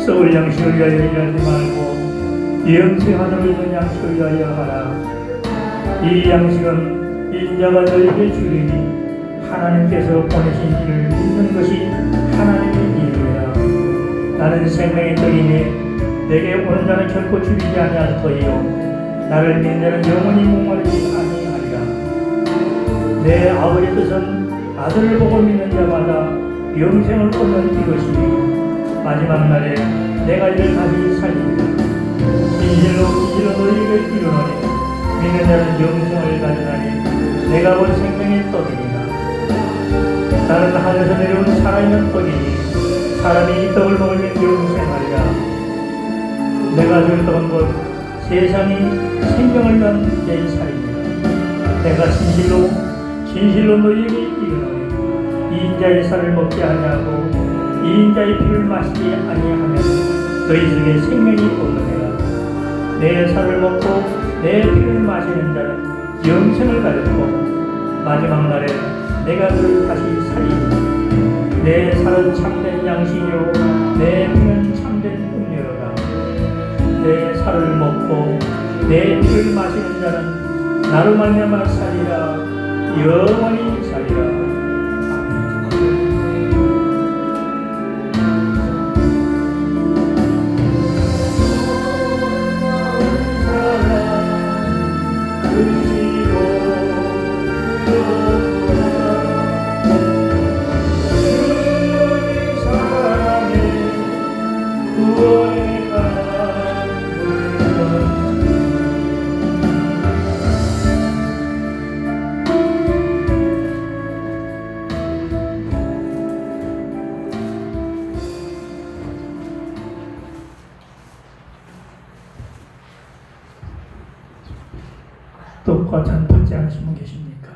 E: 썩을 양식을 위하여 일하지 말고 영생 하늘을 있는 양식을 위하여 하라. 이 양식은 인자가 너에게 주리니 하나님께서 보내신 이를 믿는 것이 하나님의 일이라. 나는 생명의 떡이니 내게 오는 자는 결코 줄이지 아니할 터이요 나를 믿는 자는 영원히 목마르지 아니하리라. 내 아버지의 뜻은 아들을 보고 믿는 자마다 영생을 얻는 이것이니 마지막 날에 내가 이를 다시 살리리라. 진실로 너희에게 이르노니 믿는 자는 영생을 가져나니 내가 본 생명의 떡이니라. 나는 하늘에서 내려온 살아있는 떡이니 사람이 이 떡을 먹으면 영생하리라. 내가 줄 떡은 곧 세상이 생명을 위한 내 살이니라. 내가 진실로 너희에게 이르노니
B: 이인자의 살을 먹지 아니하고 이인자의 피를 마시지 아니하면 너희 중에 생명이 없느니라. 내 살을 먹고 내 피를 마시는 자는 영생을 가졌고 마지막 날에 내가 그를 다시 살리리니 내 살은 참된 양식이요 내 피는 참된 음료로라. 내 살을 먹고 내 피를 마시는 자는 나로 말미암아 살리라 영원히 살리라. 떡과 잔 받지 않으신 분 계십니까?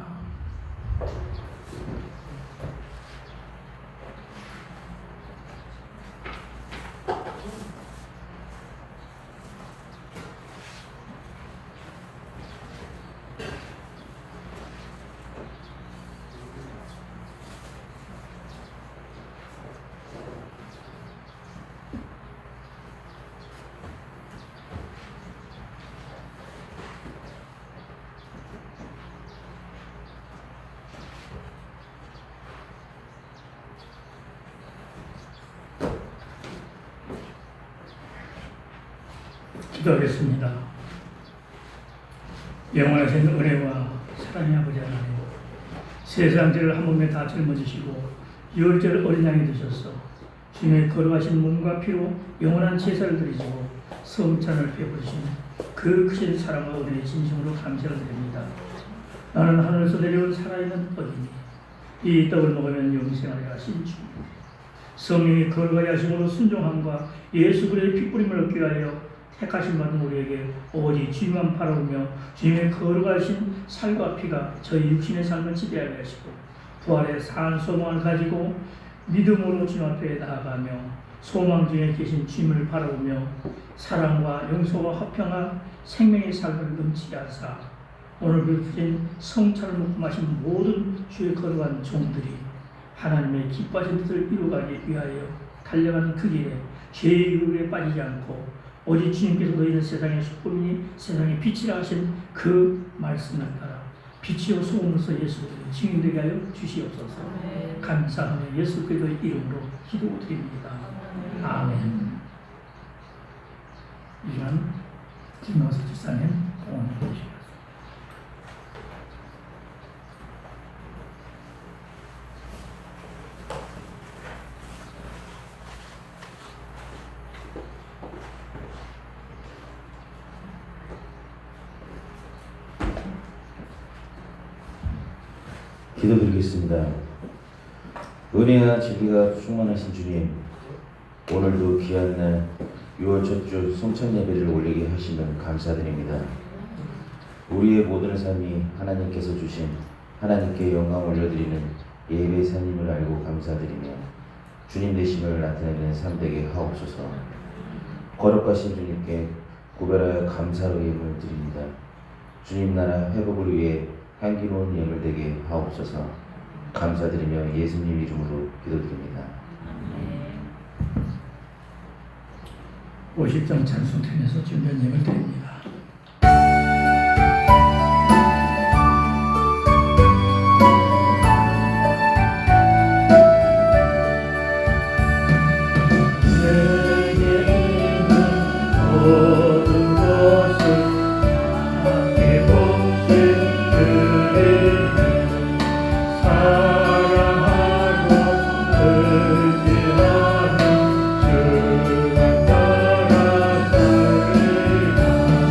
B: 기도하겠습니다. 영원하신 은혜와 사랑의 아버지 하나님, 세상죄를 한 몸에 다 짊어지시고 유월절 어린 양이 되셔서 주님의 걸어가신 몸과 피로 영원한 제사를 드리시고 성찬을 베푸신 그 크신 사랑과 은혜에 진심으로 감사를 드립니다. 나는 하늘에서 내려온 살아있는 떡이니 이 떡을 먹으면 영생하리 하신 주, 성령이 걸어가게 하심으로 순종함과 예수 그리스도의 핏부림을 얻기 위하여 택하신 받은 우리에게 오직 주님만 바라보며 주님의 거룩하신 살과 피가 저희 육신의 삶을 지배하게 하시고 부활의 산 소망을 가지고 믿음으로 주님 앞에 나아가며 소망 중에 계신 주님을 바라보며 사랑과 용서와 화평한 생명의 삶을 넘치게 하사 오늘 베푸신 성찬을 먹고 마신 모든 주의 거룩한 종들이 하나님의 기뻐하신 뜻을 이루가기 위하여 달려가는 그 길에 죄의 유혹에 빠지지 않고 오직 주님께서 너희는 세상의 숯불이니 세상의 빛이라 하신 그 말씀을 따라 빛이요 소금으로서 예수 그리스도를 증인되게 하여 주시옵소서. 감사하며 예수 그리스도의 이름으로 기도드립니다. 아멘. 이만 김영수 집사님 공헌해 주시겠습니다.
F: 기도드리겠습니다. 은혜와 진리가 충만하신 주님, 오늘도 귀한 날 6월 첫 주 성찬 예배를 올리게 하시면 감사드립니다. 우리의 모든 삶이 하나님께서 주신 하나님께 영광 올려드리는 예배 산임을 알고 감사드리며 주님 되심을 나타내는 삶 되게 하옵소서. 거룩하신 주님께 구별하여 감사로 예물을 드립니다. 주님 나라 회복을 위해 향기로운 예물 되게 하옵소서. 감사드리며 예수님 이름으로 기도드립니다.
B: 50장 찬송팀에서 준비한 예물 드립니다.
A: 사랑하고 의지하는 주만 따라 살리라.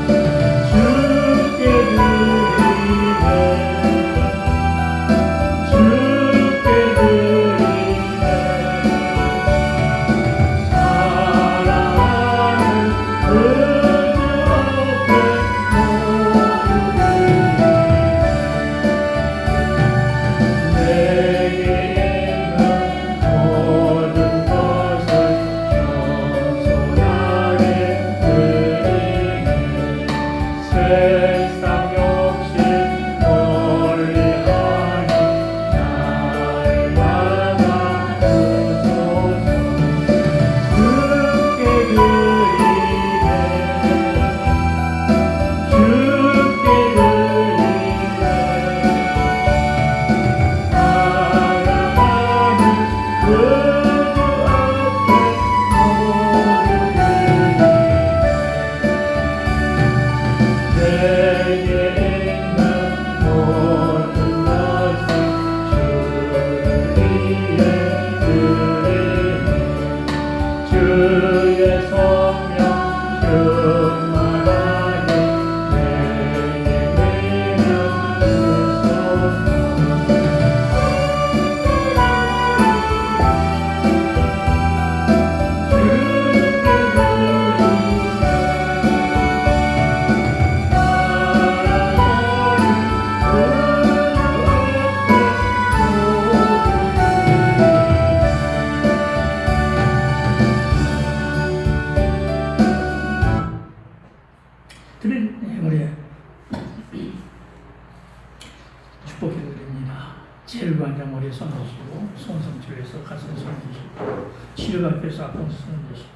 E: 제일 관장 머리에 손 드시고 손성질에서 가슴 손 드시고 치료받기위해서 앞으로 손 드시고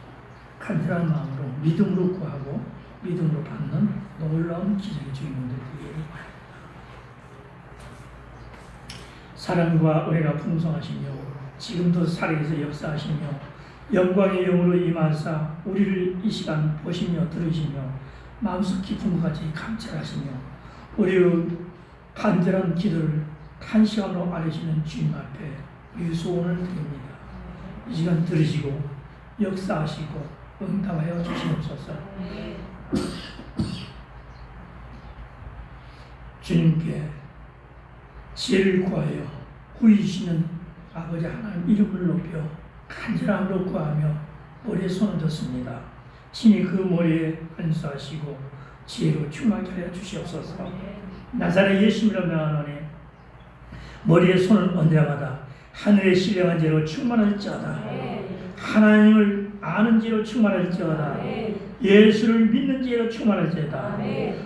E: 간절한 마음으로 믿음으로 구하고 믿음으로 받는 놀라운 기적의 주인공들 되기를 바랍니다. 사랑과 은혜가 풍성하시며 지금도 살아계서 역사하시며 영광의 영으로 임하사 우리를 이 시간 보시며 들으시며 마음속 깊은 것까지 감찰하시며 우리의 간절한 기도를 탄시간으로 아뢰시는 주님 앞에 우리 소원을 드립니다. 이 시간 들으시고 역사하시고 응답하여 주시옵소서. 주님께 지혜를 구하여 후이시는 아버지 하나님 이름을 높여 간절함으로 구하며 머리에 손을 뒀습니다. 친히 그 머리에 안수하시고 지혜로 충만케 하여 주시옵소서. 나사렛 예수님이라 명하노니 머리에 손을 얹을 때마다 하늘의 신령한 죄로 충만할지어다. 하나님을 아는 죄로 충만할지어다. 예수를 믿는 죄로 충만할지어다.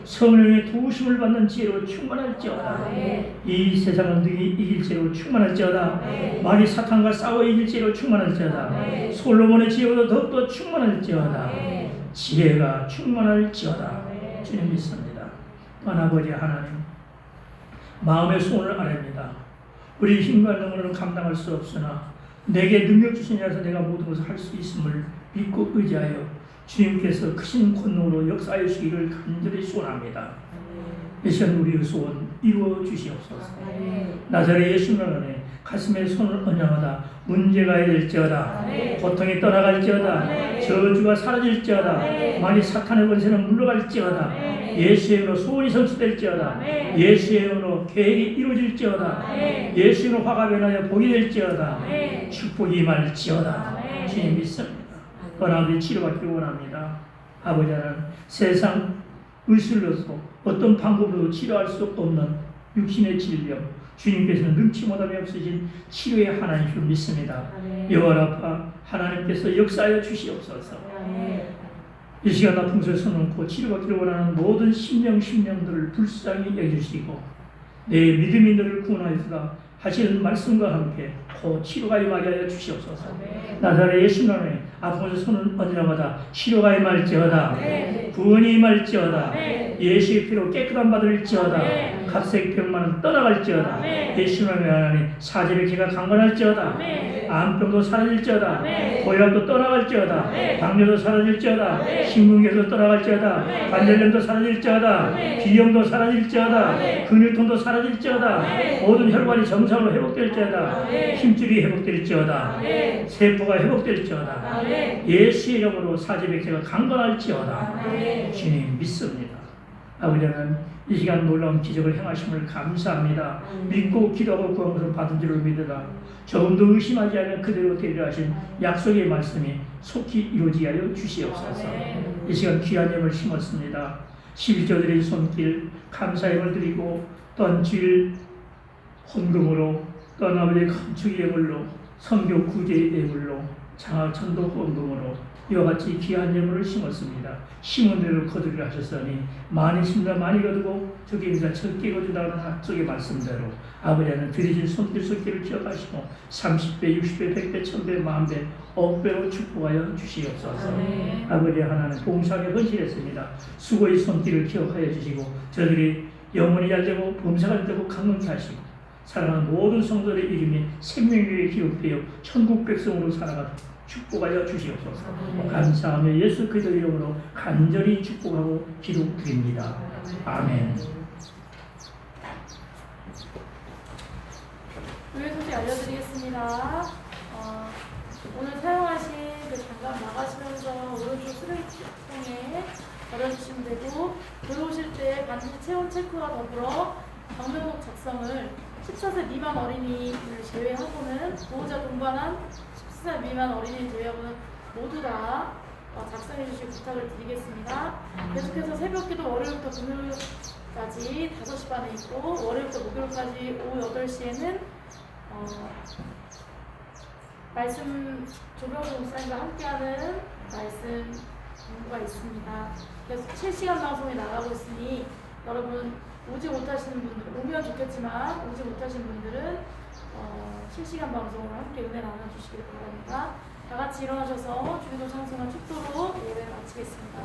E: 성령의 도우심을 받는 죄로 충만할지어다. 이 세상을 이길 죄로 충만할지어다. 만일 사탄과 싸워 이길 죄로 충만할지어다. 솔로몬의 지혜보다 더욱더 충만할지어다. 지혜가 충만할지어다. 주님 믿습니다. 아버지 하나님, 마음의 소원을 아뢰입니다. 우리 힘과 능력으로는 감당할 수 없으나 내게 능력 주시니라서 내가 모든 것을 할 수 있음을 믿고 의지하여 주님께서 크신 권능으로 역사하여 주시기를 간절히 소원합니다. 이 시간 우리의 소원 이루어 주시옵소서. 나사렛 예수님 안에 가슴에 손을 얹어마다 문제가 해될지어다. 고통이 떠나갈지어다. 저주가 사라질지어다. 만일 사탄의 권세는 물러갈지어다. 예수의 이름으로 소원이 성취될지어다. 예수의 이름으로 계획이 이루어질지어다. 예수의 이름으로 화가 변하여 복이 될지어다. 축복이 임할지어다. 주님 믿습니다. 아버지 치료받기를 원합니다. 아버지 하나님, 세상 의술로서 어떤 방법으로 치료할 수 없는 육신의 질병, 주님께서는 능치 못함이 없으신 치료의 하나님을 믿습니다. 여호와 하나님께서 역사하여 주시옵소서. 이 시간 아픈 곳에 손놓고 치료받기를 원하는 모든 심령들을 불쌍히 여겨주시고 내 믿음이 너를 구원하였다 하시는 말씀과 함께 곧 치료가 임하게 하여 주시옵소서. 나사렛 예수님 안에 아픈 곳에 손을 얹으마다 치료가 임할지어다. 구원이 임할지어다. 예수의 피로 깨끗함 받을지어다. 각색 병만은 떠나갈지어다. 예수님 안에 사제백제가 강건할지어다. 암병도 사라질지어다. 고혈압도 떠나갈지어다. 당뇨도 사라질지어다. 심근경도 떠나갈지어다. 관절염도 사라질지어다. 비염도 사라질지어다. 근육통도 사라질지어다. 모든 혈관이 정상으로 회복될지어다. 힘줄이 회복될지어다. 세포가 회복될지어다. 예수의 이름으로 사제백제가 강건할지어다. 주님 믿습니다. 아버지 하나님, 이 시간 놀라운 기적을 행하심을 감사합니다. 믿고 기도하고 구한 것을 받은 줄을 믿으라. 조금도 의심하지 않으면 그대로 되리라 하신 약속의 말씀이 속히 이루어지게 하여 주시옵소서. 이 시간 귀한 예물 심었습니다. 11조 드린 손길 감사의 예물 드리고 또한 주일 헌금으로 또한 아버지의 건축 예물로 선교 구제 예물로 장학천도 헌금으로 이와 같이 귀한 예물을 심었습니다. 심은 대로 거두기를 하셨으니 많이 심다 많이 거두고 적게 인자 적게 거둔다는 약속의 말씀대로 아버지 하나님 드리신 손길 손길을 기억하시고 30배, 60배, 100배, 1000배, 10,000배, 억배로 축복하여 주시옵소서. 아버지 하나님 봉사하게 헌신했습니다. 수고의 손길을 기억하여 주시고 저들이 영혼이 잘되고 범사가 되고 강건케 하시고 사랑하는 모든 성도들의 이름이 생명력에 기록되어 천국 백성으로 살아가도록 축복하여 주시옵소서. 감사하며 예수 그리스도 이름으로 간절히 축복하고 기도드립니다. 아멘.
C: 교회 소식 알려드리겠습니다. 오늘 사용하신 그 장갑 나가시면서 오른쪽 쓰레기통에 버려주시면 되고, 들어오실 때 반드시 체온 체크와 더불어 방명록 작성을 14세 미만 어린이를 제외하고는, 보호자 동반한 14세 미만 어린이를 제외하고는 모두 다 작성해 주실 부탁을 드리겠습니다. 계속해서 새벽기도 월요일부터 금요일까지 5시 반에 있고, 월요일부터 목요일까지 오후 8시에는 말씀 조병호 목사님과 함께하는 말씀 공부가 있습니다. 그래서 실시간 방송이 나가고 있으니 여러분 오지 못하시는 분들, 오면 좋겠지만 오지 못하시는 분들은 실시간 방송으로 함께 은혜 나눠주시길 바랍니다. 다 같이 일어나셔서 주기도 찬송과 축도로 예배를 마치겠습니다.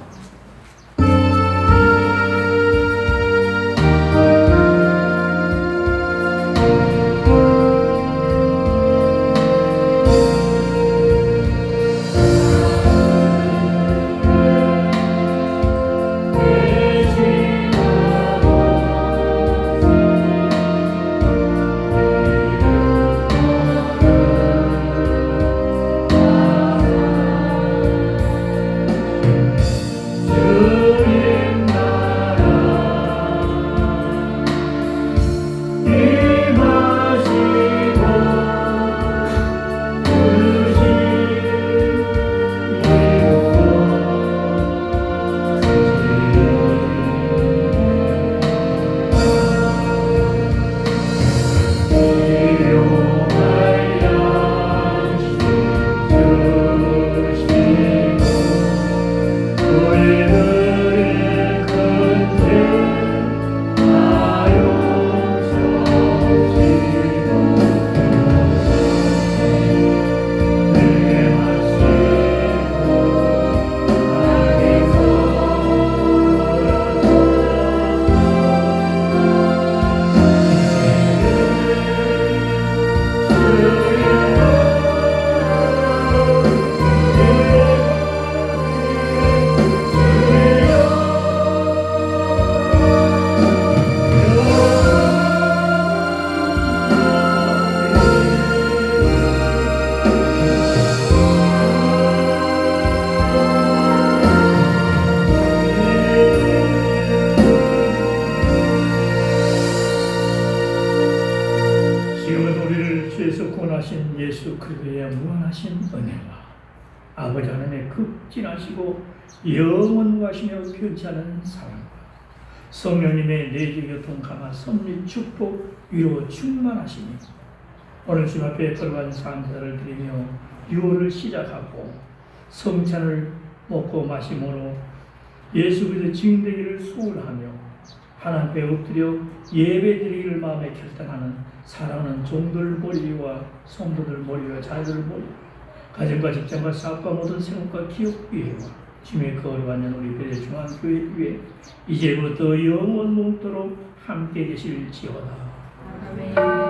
E: 예수 그리스도의 무한하신 은혜와 아버지 하나님의 극진하시고 영원하시며 변치 않은 사랑과 성령님의 내주 교통 감화 섭리 축복 위로 충만하시니 오늘 주님 앞에 걸어간 감사를 드리며 유월을 시작하고 성찬을 먹고 마심으로 예수 그리스도 증인되기를 소원하며 하나님께 엎드려 예배드리기를 마음에 결단하는 사랑하는 종들 머리와 성도들 머리와 자녀들 머리, 가정과 직장과 사업과 모든 생업과 기업 위에와 주님의 거룩한 우리 배대 중앙교회 위에 이제부터 영원 몽토록 함께 계실지어다.
C: 아멘.